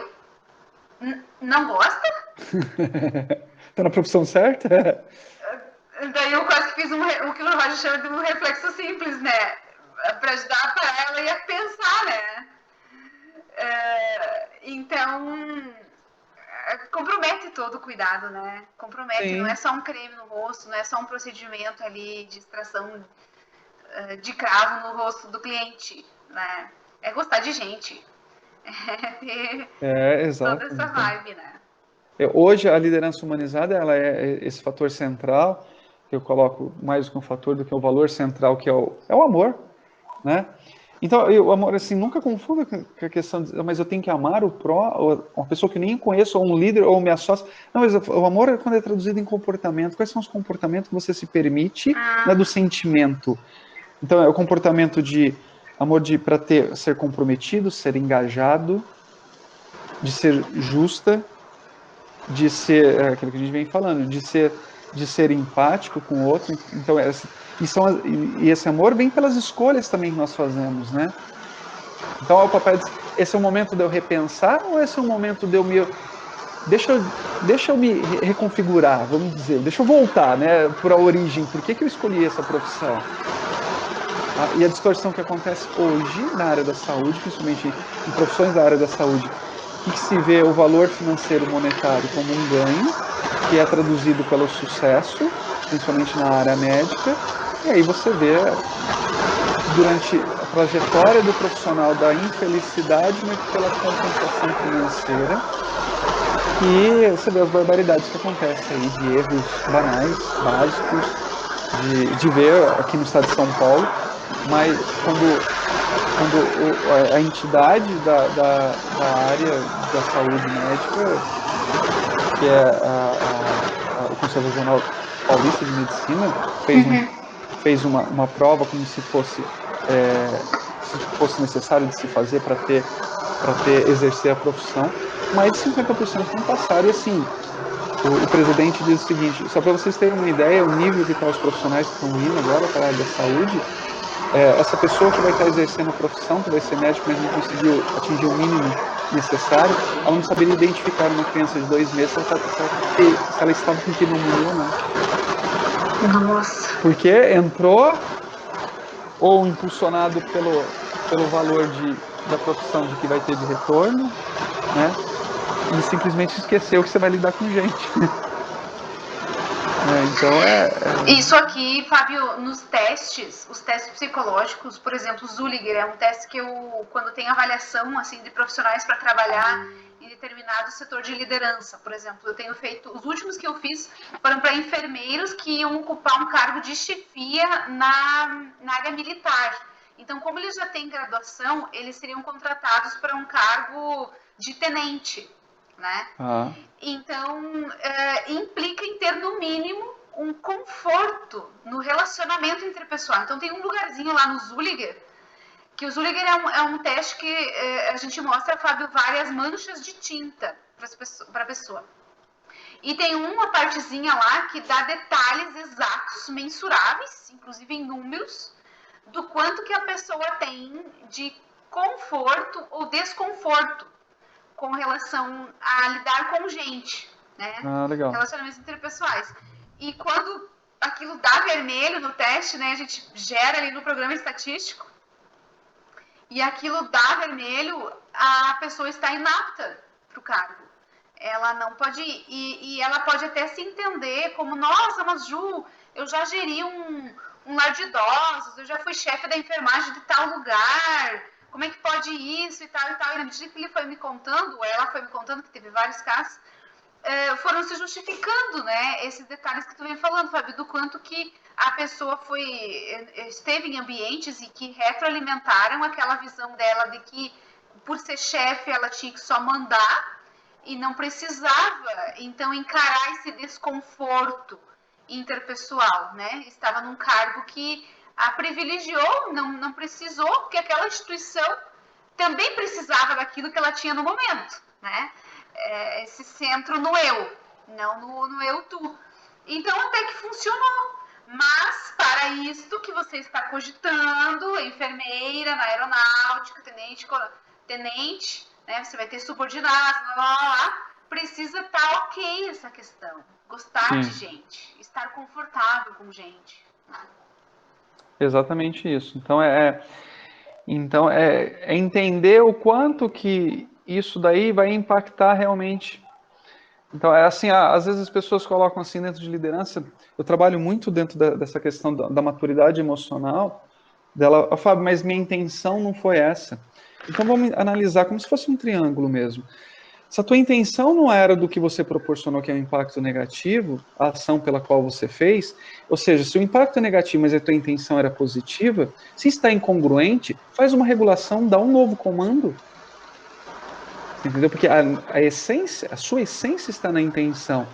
Não gosta? Tá na profissão certa? Daí eu quase que fiz o que o Roger chama de um reflexo simples, né? Pra ajudar para ela e a pensar, né? Então, compromete todo o cuidado, né? Compromete, não é Sim. só um creme no rosto, não é só um procedimento ali de extração de cravo no rosto do cliente, né? É gostar de gente. É ter toda Exato. essa Então, vibe, né? hoje a liderança humanizada ela é esse fator central, que eu coloco mais do que um fator do que o valor central, que é o amor, né? Então, o amor, assim, nunca confunda com a questão de, mas eu tenho que amar uma pessoa que nem conheço, ou um líder, ou me associo. Não, mas o amor é quando é traduzido em comportamento. Quais são os comportamentos que você se permite, né, do sentimento? Então, é o comportamento de amor para ser comprometido, ser engajado, de ser justa, de ser, aquilo que a gente vem falando, de ser empático com o outro. Então, e esse amor vem pelas escolhas também que nós fazemos, né? Então, é o papel esse é o momento de eu repensar ou esse é o momento de eu me... Deixa eu me reconfigurar, vamos dizer, deixa eu voltar, né, para a origem, por que eu escolhi essa profissão? E a distorção que acontece hoje na área da saúde, principalmente em profissões da área da saúde, que se vê o valor financeiro monetário como um ganho, que é traduzido pelo sucesso, principalmente na área médica, e aí você vê durante a trajetória do profissional da infelicidade, mas pela compensação financeira, e você vê as barbaridades que acontecem aí, de erros banais, básicos, de ver aqui no estado de São Paulo, mas quando a entidade da área da saúde médica, que é o Conselho Regional Paulista de Medicina, fez uma prova como se fosse necessário de se fazer para exercer a profissão, mais de 50% não passaram. E assim, o presidente diz o seguinte, só para vocês terem uma ideia, o nível que estão os profissionais que estão indo agora para a área da saúde, essa pessoa que vai estar exercendo a profissão, que vai ser médico, mas não conseguiu atingir o mínimo necessário, ela não saberia identificar uma criança de 2 meses se ela estava com pneumonia ou não. Nossa. Porque entrou ou impulsionado pelo valor da profissão de que vai ter de retorno, né? E simplesmente esqueceu que você vai lidar com gente. Então Isso aqui, Fábio, nos testes, os testes psicológicos, por exemplo, o Zulliger é um teste que eu, quando tem avaliação assim de profissionais para trabalhar em determinado setor de liderança, por exemplo, eu tenho feito, os últimos que eu fiz foram para enfermeiros que iam ocupar um cargo de chefia na área militar. Então, como eles já têm graduação, eles seriam contratados para um cargo de tenente, né? Então, implica em ter, no mínimo, um conforto no relacionamento interpessoal. Então tem um lugarzinho lá no Zulliger, que o Zulliger é um teste que a gente mostra, Fábio, várias manchas de tinta para a pessoa. E tem uma partezinha lá que dá detalhes exatos, mensuráveis, inclusive em números, do quanto que a pessoa tem de conforto ou desconforto com relação a lidar com gente, né? Legal. Relacionamentos interpessoais. E quando aquilo dá vermelho no teste, né, a gente gera ali no programa estatístico, e aquilo dá vermelho, a pessoa está inapta para o cargo. Ela não pode ir. E ela pode até se entender como, nossa, mas Ju, eu já geri um lar de idosos, eu já fui chefe da enfermagem de tal lugar, como é que pode isso e tal e tal. E na medida que ele foi me contando, ou ela foi me contando, que teve vários casos, foram se justificando, né, esses detalhes que tu vem falando, Fábio, do quanto que a pessoa esteve em ambientes e que retroalimentaram aquela visão dela de que, por ser chefe, ela tinha que só mandar e não precisava, então, encarar esse desconforto interpessoal, né? Estava num cargo que a privilegiou, não precisou, porque aquela instituição também precisava daquilo que ela tinha no momento, né? Esse centro no eu, não no eu-tu. Então, até que funcionou. Mas, para isto que você está cogitando, enfermeira na aeronáutica, tenente, né? Você vai ter subordinados, precisa estar ok essa questão. Gostar de gente, estar confortável com gente. Exatamente isso. Então é entender o quanto que isso daí vai impactar realmente. Então, é assim, às vezes as pessoas colocam assim dentro de liderança, eu trabalho muito dentro dessa questão da maturidade emocional, dela, Fábio, mas minha intenção não foi essa. Então vamos analisar como se fosse um triângulo mesmo. Se a tua intenção não era do que você proporcionou, que é um impacto negativo, a ação pela qual você fez, ou seja, se o impacto é negativo, mas a tua intenção era positiva, se está incongruente, faz uma regulação, dá um novo comando. Entendeu? Porque a essência, a sua essência está na intenção.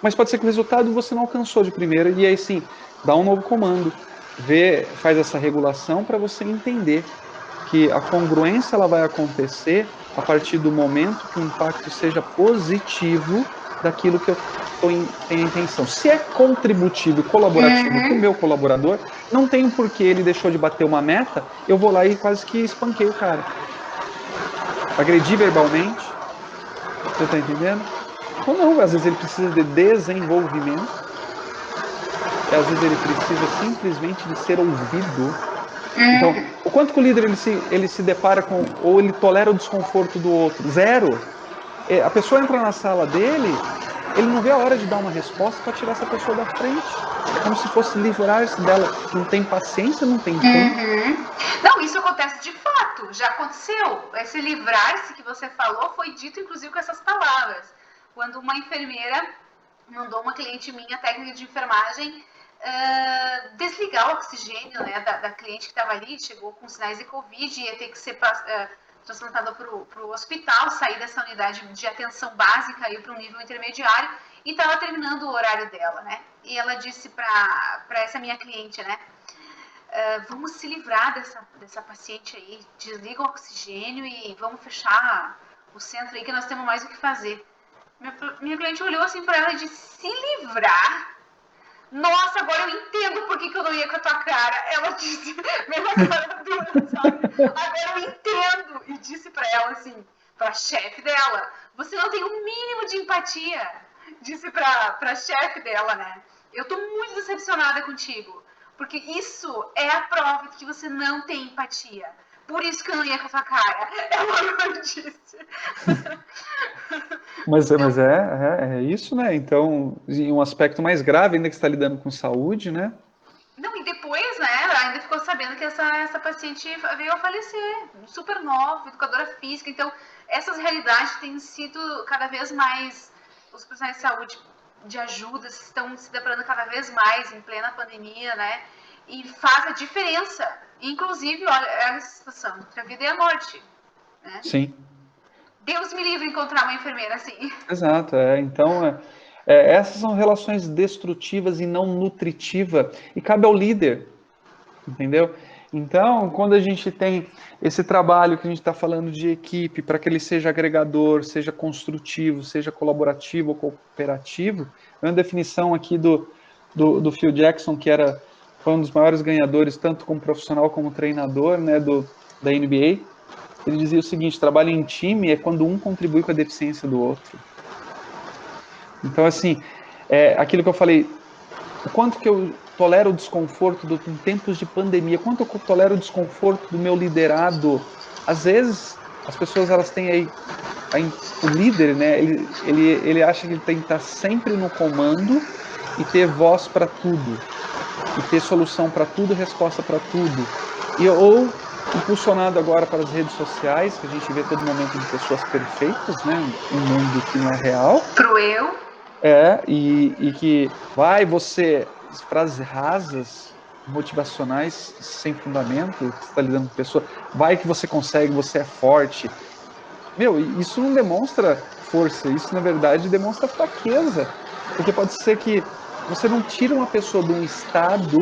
Mas pode ser que o resultado você não alcançou de primeira, e aí sim, dá um novo comando. Faz essa regulação para você entender que a congruência ela vai acontecer a partir do momento que o impacto seja positivo daquilo que eu tenho a intenção. Se é contributivo e colaborativo para o meu colaborador, não tem um porquê ele deixou de bater uma meta, eu vou lá e quase que espanquei o cara. Agredir verbalmente, você está entendendo? Ou não, às vezes ele precisa de desenvolvimento, às vezes ele precisa simplesmente de ser ouvido. Então, o quanto que o líder ele se depara com, ou ele tolera o desconforto do outro? Zero. A pessoa entra na sala dele, ele não vê a hora de dar uma resposta para tirar essa pessoa da frente. É como se fosse livrar-se dela. Não tem paciência, não tem tempo. Não, isso acontece de fato, já aconteceu. Esse livrar-se que você falou foi dito inclusive com essas palavras. Quando uma enfermeira mandou uma cliente minha, técnica de enfermagem, desligar o oxigênio, né, da cliente que estava ali, chegou com sinais de Covid, ia ter que ser transplantada para o hospital, sair dessa unidade de atenção básica e para um nível intermediário, e estava terminando o horário dela, né? E ela disse para essa minha cliente, né? Vamos se livrar dessa paciente aí, desliga o oxigênio e vamos fechar o centro aí que nós temos mais o que fazer. Minha cliente olhou assim para ela e disse, se livrar? Nossa, agora eu entendo por que eu não ia com a tua cara. Ela disse, mesma cara dura, sabe? Agora eu entendo. E disse pra ela assim, pra chefe dela, você não tem um mínimo de empatia. Disse pra chefe dela, né? Eu tô muito decepcionada contigo. Porque isso é a prova de que você não tem empatia. Por isso que eu não ia com a tua cara. Ela disse. Mas é isso, né? Então, em um aspecto mais grave, ainda que está lidando com saúde, né? Não, e depois, né, ainda ficou sabendo que essa paciente veio a falecer, super nova, educadora física. Então, essas realidades têm sido cada vez mais, os profissionais de saúde de ajuda estão se deparando cada vez mais em plena pandemia, né? E faz a diferença. Inclusive, olha essa situação, entre a vida e a morte, né? Sim. Deus me livre encontrar uma enfermeira assim. Exato. Então, Essas são relações destrutivas e não nutritivas, e cabe ao líder, entendeu? Então, quando a gente tem esse trabalho que a gente está falando de equipe, para que ele seja agregador, seja construtivo, seja colaborativo ou cooperativo, é uma definição aqui do Phil Jackson, que foi um dos maiores ganhadores, tanto como profissional como treinador, né, da NBA. Ele dizia o seguinte: trabalho em time é quando um contribui com a deficiência do outro. Então, assim, aquilo que eu falei, o quanto que eu tolero o desconforto em tempos de pandemia, quanto eu tolero o desconforto do meu liderado. Às vezes, as pessoas, elas têm aí o líder, né, ele acha que ele tem que estar sempre no comando e ter voz para tudo, e ter solução para tudo, resposta para tudo. Ou impulsionado agora para as redes sociais, que a gente vê todo momento de pessoas perfeitas, né, um mundo que não é real. Pro eu. E que você, frases rasas, motivacionais, sem fundamento, que você está lidando com pessoa, vai que você consegue, você é forte. Meu, isso não demonstra força, isso na verdade demonstra fraqueza, porque pode ser que você não tira uma pessoa de um estado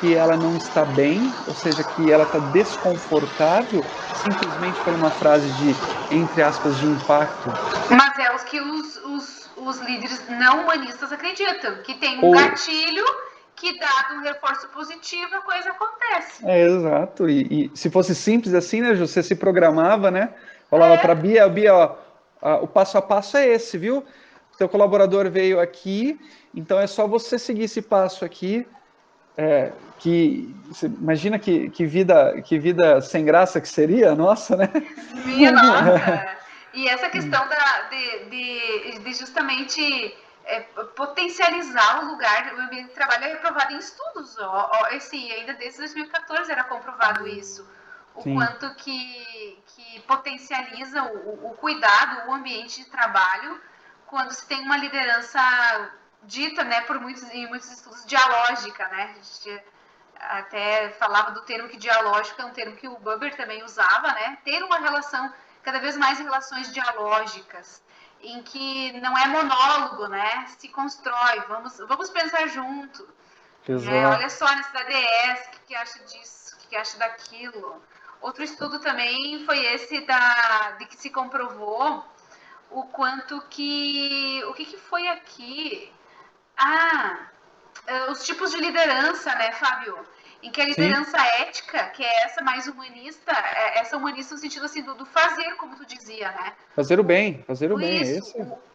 que ela não está bem, ou seja, que ela está desconfortável, simplesmente por uma frase de, entre aspas, de impacto. Mas é os que os líderes não humanistas acreditam, que tem um gatilho que, dado um reforço positivo, a coisa acontece. Exato. E se fosse simples assim, né, você se programava, né? Falava para Bia, ó, o passo a passo é esse, viu? O teu colaborador veio aqui, então é só você seguir esse passo aqui. Imagina que vida sem graça que seria, nossa, né? Minha nossa! E essa questão de justamente potencializar o lugar, o ambiente de trabalho é reprovado em estudos. Ainda desde 2014 era comprovado isso. O Sim. Quanto que potencializa o cuidado, o ambiente de trabalho, quando se tem uma liderança dita, né, em muitos estudos, dialógica, né? A gente até falava do termo que dialógico é um termo que o Buber também usava, né? Ter uma relação, cada vez mais relações dialógicas, em que não é monólogo, né? Se constrói, vamos pensar junto. Olha só a necessidade S, o que acha disso, o que acha daquilo. Outro estudo também foi esse de que se comprovou o quanto que... O que foi aqui? Os tipos de liderança, né, Fábio? Em que a liderança ética, que é essa mais humanista, essa humanista no sentido assim do fazer, como tu dizia, né? Fazer o bem,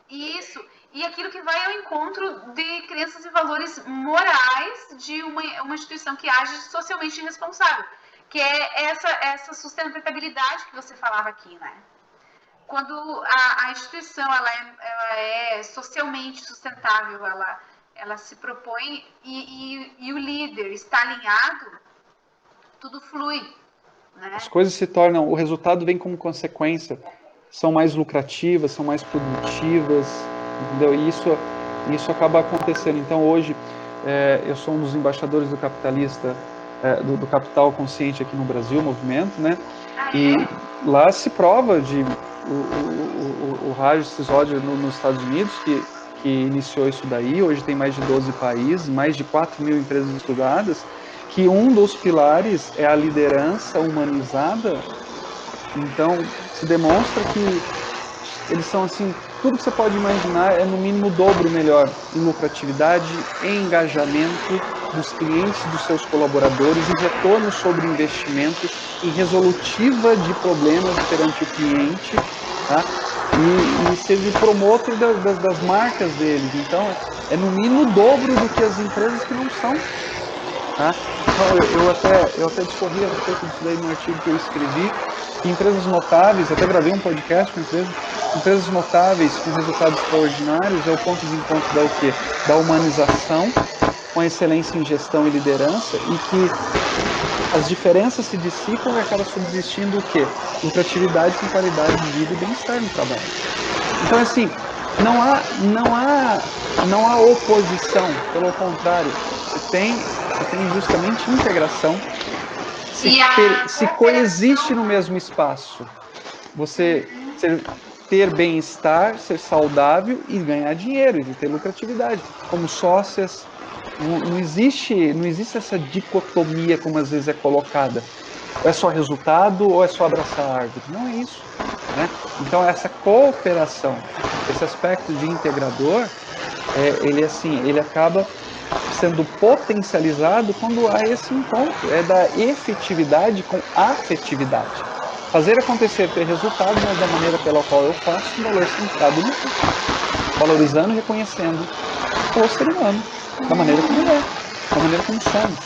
Isso. E aquilo que vai ao encontro de crenças e valores morais de uma instituição que age socialmente responsável, que é essa sustentabilidade que você falava aqui, né? Quando a instituição ela é socialmente sustentável, ela se propõe e o líder está alinhado, tudo flui. Né? As coisas se tornam, o resultado vem como consequência, são mais lucrativas, são mais produtivas, entendeu? E isso acaba acontecendo. Então hoje eu sou um dos embaixadores do capitalista, do capital consciente aqui no Brasil, movimento, né? E lá se prova o Raj Sisodia nos Estados Unidos, que iniciou isso daí, hoje tem mais de 12 países, mais de 4 mil empresas estudadas, que um dos pilares é a liderança humanizada. Então, se demonstra que eles são assim, tudo que você pode imaginar é no mínimo o dobro melhor em lucratividade, em engajamento dos clientes, dos seus colaboradores, em retorno sobre investimento, em resolutiva de problemas perante o cliente, tá? E ser promotor das marcas deles. Então, é no mínimo o dobro do que as empresas que não são. Tá? Eu até discorri a respeito disso daí no artigo que eu escrevi, que empresas notáveis, até gravei um podcast com empresas notáveis com resultados extraordinários é o ponto de encontro da o quê? Da humanização, com excelência em gestão e liderança, e que as diferenças se dissipam e acaba subsistindo o quê? Lucratividade com qualidade de vida e bem-estar no trabalho. Então, assim, não há oposição, pelo contrário, você tem justamente integração, se coexiste no mesmo espaço. Você ter bem-estar, ser saudável e ganhar dinheiro, e ter lucratividade. Como sócias, não existe essa dicotomia como às vezes é colocada. Ou é só resultado ou é só abraçar a árvore. Não é isso. Né? Então, essa cooperação, esse aspecto de integrador, ele acaba sendo potencializado quando há esse encontro, é da efetividade com afetividade. Fazer acontecer, ter resultado, mas da maneira pela qual eu faço, um valor centrado no outro, valorizando e reconhecendo o ser humano, da maneira como ele é, da maneira como somos,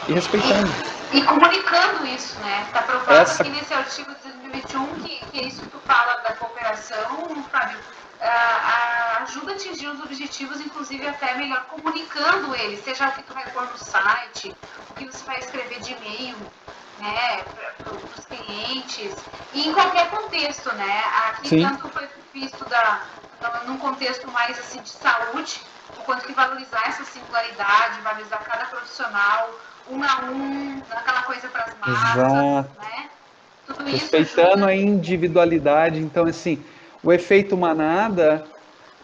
e respeitando. E comunicando isso, né? Está provado aqui nesse artigo de 2021 que é isso que tu fala da cooperação, Fábio, ajuda a atingir os objetivos, inclusive até melhor comunicando eles, seja o que tu vai pôr no site, o que você vai escrever de e-mail, né, para os clientes, e em qualquer contexto, né? Aqui Sim. tanto foi visto num contexto mais assim de saúde, o quanto que valorizar essa singularidade, valorizar cada profissional, um a um, aquela coisa para as massas, Exato. né? Tudo Respeitando isso ajuda. a individualidade. Então, assim, o efeito manada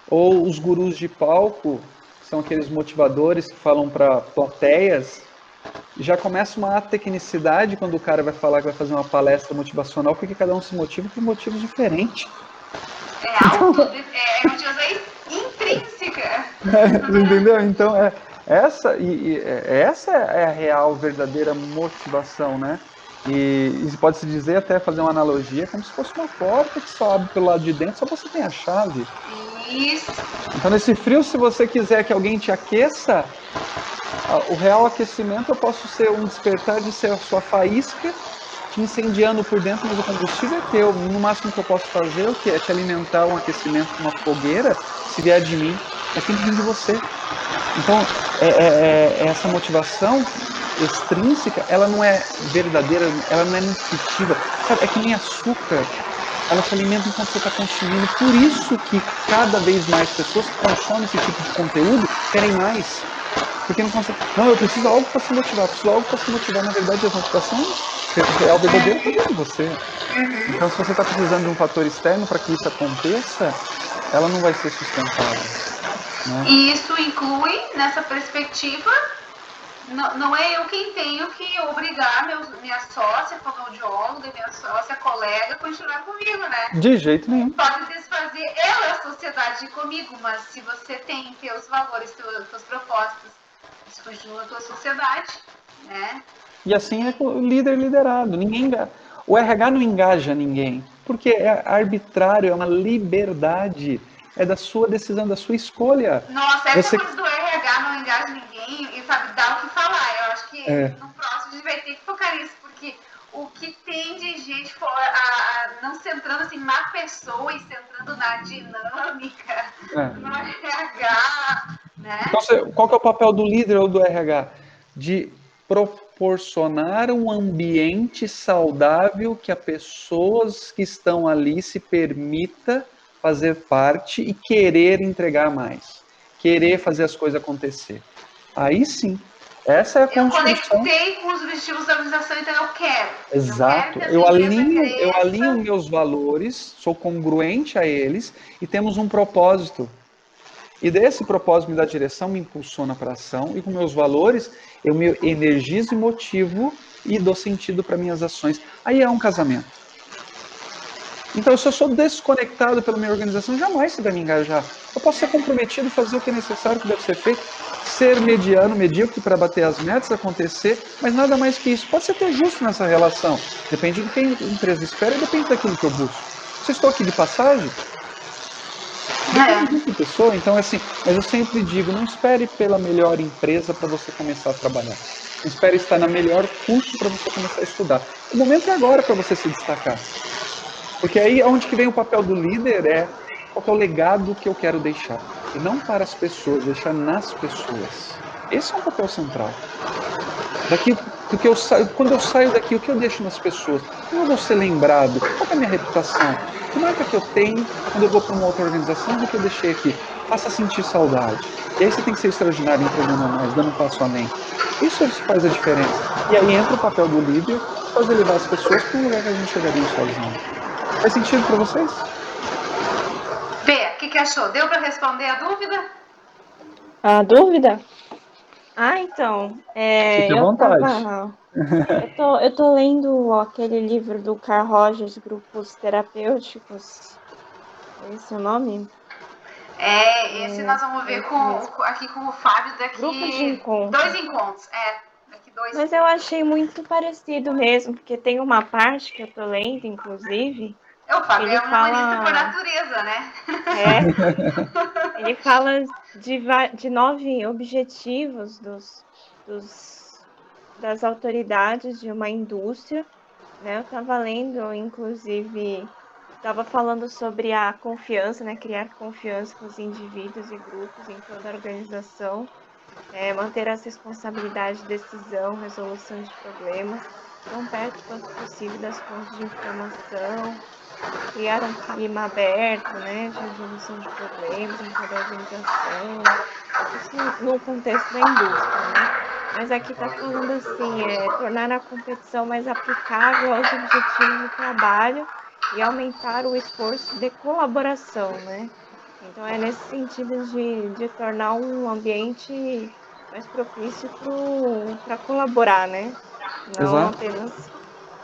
ou os gurus de palco, que são aqueles motivadores que falam para plateias, já começa uma tecnicidade quando o cara vai falar que vai fazer uma palestra motivacional, porque cada um se motiva por motivos diferentes. É motivação intrínseca. Entendeu? Então, essa é a real, verdadeira motivação, né? E pode-se dizer, até fazer uma analogia, como se fosse uma porta que só abre pelo lado de dentro, só você tem a chave. Isso. Então, nesse frio, se você quiser que alguém te aqueça, o real aquecimento eu posso ser um despertar de ser a sua faísca, te incendiando por dentro, mas o combustível é teu. No máximo que eu posso fazer o que é te alimentar um aquecimento com uma fogueira, se vier de mim, mas tem que vir de você. Então, essa motivação extrínseca, ela não é verdadeira, ela não é nutritiva. Sabe, é que nem açúcar. Ela se alimenta enquanto você está consumindo. Por isso que cada vez mais pessoas que consomem esse tipo de conteúdo querem mais. Porque não consegue. Não, eu preciso de algo para se motivar, preciso de algo para se motivar. Na verdade, a motivação real verdadeira está dentro de você. Então, se você está precisando de um fator externo para que isso aconteça, ela não vai ser sustentável. Né? E isso inclui, nessa perspectiva, não é eu quem tenho que obrigar minha sócia, fonoaudióloga, minha sócia, colega, a continuar comigo, né? De jeito nenhum. Pode desfazer ela a sociedade comigo, mas se você tem teus valores, teus propósitos, isso continua a tua sociedade, né? E assim é o líder liderado. O RH não engaja ninguém, porque é arbitrário, é uma liberdade. É da sua decisão, da sua escolha. Nossa, essa coisa do RH não engaja ninguém e sabe, dá o que falar. Eu acho que no próximo a gente vai ter que focar nisso, porque o que tem de gente não centrando assim na pessoa e centrando na dinâmica, no RH, né? Então, qual que é o papel do líder ou do RH? De proporcionar um ambiente saudável que as pessoas que estão ali se permita fazer parte e querer entregar mais, querer fazer as coisas acontecer. Aí sim, essa é a construção. Eu conectei com os objetivos da organização, então eu quero. Exato. Eu alinho meus valores, sou congruente a eles e temos um propósito. E desse propósito me dá direção, me impulsiona para a ação, e com meus valores eu me energizo e motivo e dou sentido para minhas ações. Aí é um casamento. Então, se eu sou desconectado pela minha organização, jamais você vai me engajar. Eu posso ser comprometido, fazer o que é necessário, o que deve ser feito, ser mediano, medíocre para bater as metas, acontecer, mas nada mais que isso. Pode ser até justo nessa relação. Depende do que a empresa espera e depende daquilo que eu busco. Se eu estou aqui de passagem, depende de pessoa, então assim, mas eu sempre digo, não espere pela melhor empresa para você começar a trabalhar. Não espere estar na melhor curso para você começar a estudar. O momento é agora para você se destacar. Porque aí onde que vem o papel do líder qual é o legado que eu quero deixar. E não para as pessoas, deixar nas pessoas. Esse é um papel central. Quando eu saio daqui, o que eu deixo nas pessoas? Como eu vou ser lembrado? Qual é a minha reputação? Que marca que eu tenho quando eu vou para uma outra organização do que eu deixei aqui? Faça sentir saudade. E aí você tem que ser extraordinário, entregando mais, dando um passo além. Isso faz a diferença. E aí entra o papel do líder, fazer levar as pessoas para um lugar que a gente chegaria sozinho. Faz sentido para vocês? que achou? Deu para responder a dúvida? A dúvida? Então, Fique à eu vontade. tava. Eu tô lendo aquele livro do Carl Rogers, Grupos Terapêuticos. É esse o nome? Esse nós vamos ver Esse mesmo. aqui com o Fábio Grupos de daqui 2 encontro. encontros. Daqui 2. Mas eu achei muito parecido mesmo, porque tem uma parte que eu tô lendo, inclusive, O que Fábio ele é um humanista por fala. natureza, né? Ele fala de 9 objetivos das autoridades de uma indústria, né? Eu estava lendo, inclusive, estava falando sobre a confiança, né? Criar confiança com os indivíduos e grupos em toda a organização, manter as responsabilidades de decisão, resolução de problemas, tão perto quanto possível das fontes de informação, criar um clima aberto, né, de resolução de problemas em toda a organização, isso no contexto da indústria, né? Mas aqui está falando assim, tornar a competição mais aplicável aos objetivos do trabalho e aumentar o esforço de colaboração, né? Então é nesse sentido de tornar um ambiente mais propício para colaborar, né? Não Exato. apenas,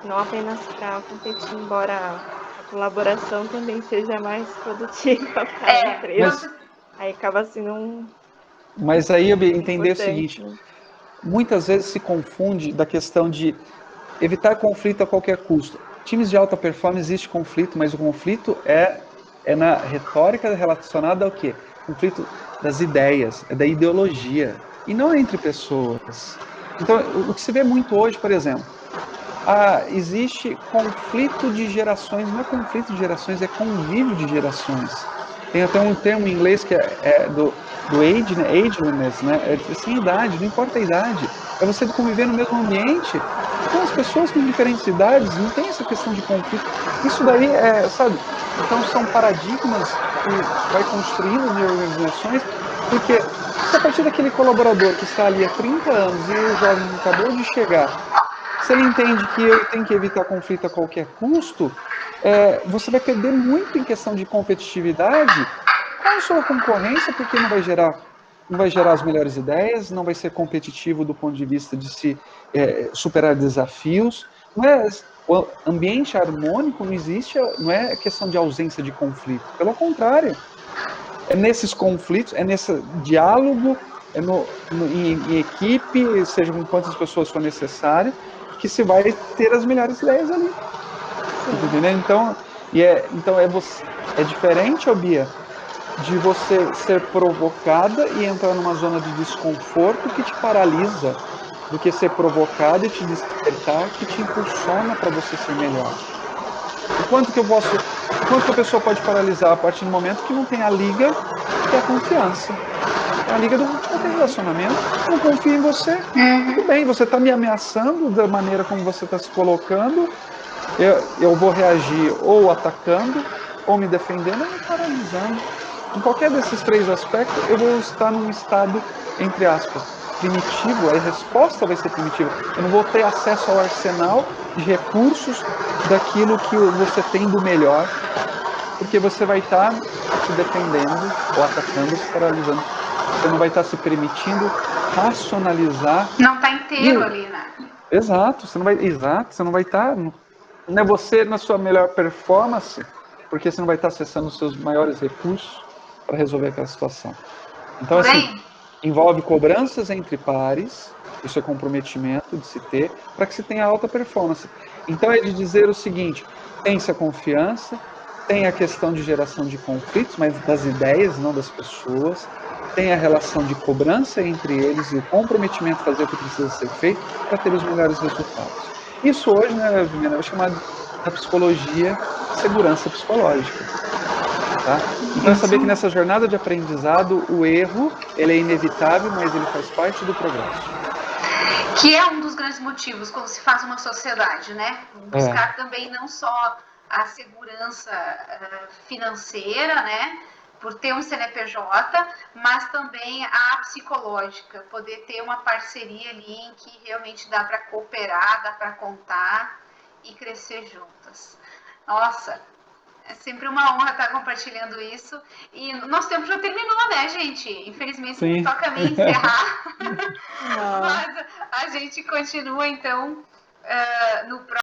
não apenas para competir, embora a colaboração também seja mais produtiva para a empresa. Mas, Aí acaba sendo mas aí eu entender o importante, seguinte, né? muitas vezes se confunde da questão de evitar conflito a qualquer custo. Times de alta performance existe conflito, mas o conflito é na retórica relacionada ao quê? Conflito das ideias, é da ideologia, e não entre pessoas. Então, o que se vê muito hoje, por exemplo, existe conflito de gerações, não é conflito de gerações, é convívio de gerações. Tem até um termo em inglês que é do age, né? Agelessness, né? É sem idade, não importa a idade. É você conviver no mesmo ambiente com as pessoas com diferentes idades, não tem essa questão de conflito. Isso daí sabe? Então são paradigmas que vai construindo nas organizações, porque se a partir daquele colaborador que está ali há 30 anos e o jovem acabou de chegar, se ele entende que eu tenho que evitar conflito a qualquer custo, você vai perder muito em questão de competitividade com a sua concorrência, porque não vai gerar as melhores ideias, não vai ser competitivo do ponto de vista de se superar desafios. O ambiente harmônico não existe, não é questão de ausência de conflito. Pelo contrário, é nesses conflitos, é nesse diálogo, em equipe, seja com quantas pessoas for necessário, que se vai ter as melhores ideias ali. Tá Sim. entendendo? Então é diferente, Bia, de você ser provocada e entrar numa zona de desconforto que te paralisa, do que ser provocada e te despertar, que te impulsiona para você ser melhor. O quanto que a pessoa pode paralisar a partir do momento que não tem a liga, que é a confiança. É a liga de qualquer relacionamento. Eu não confio em você. Tudo bem, você está me ameaçando da maneira como você está se colocando. Eu vou reagir ou atacando, ou me defendendo, ou me paralisando. Em qualquer desses 3 aspectos, eu vou estar num estado, entre aspas, primitivo. A resposta vai ser primitiva. Eu não vou ter acesso ao arsenal de recursos daquilo que você tem do melhor, porque você vai estar se defendendo, ou atacando, ou se paralisando. Você não vai estar se permitindo racionalizar. Não está inteiro E, ali, né? exato, você não vai estar. Não é você na sua melhor performance, porque você não vai estar acessando os seus maiores recursos para resolver aquela situação. Então, Por assim, aí? envolve cobranças entre pares, isso é comprometimento de se ter, para que se tenha alta performance. Então, é de dizer o seguinte: tem-se a confiança, tem a questão de geração de conflitos, mas das ideias, não das pessoas, tem a relação de cobrança entre eles e o comprometimento de fazer o que precisa ser feito para ter os melhores resultados. Isso hoje, né, Juliana, é chamado da psicologia segurança psicológica. Tá? Então é saber que Isso. nessa jornada de aprendizado, o erro ele é inevitável, mas ele faz parte do progresso. Que é um dos grandes motivos quando se faz uma sociedade, né? Buscar também não só a segurança financeira, né? Por ter um CNPJ, mas também a psicológica, poder ter uma parceria ali em que realmente dá para cooperar, dá para contar e crescer juntas. Nossa, É sempre uma honra estar compartilhando isso. E nosso tempo já terminou, né, gente? Infelizmente, Sim. toca a mim encerrar. Ah, Mas a gente continua, então, no próximo.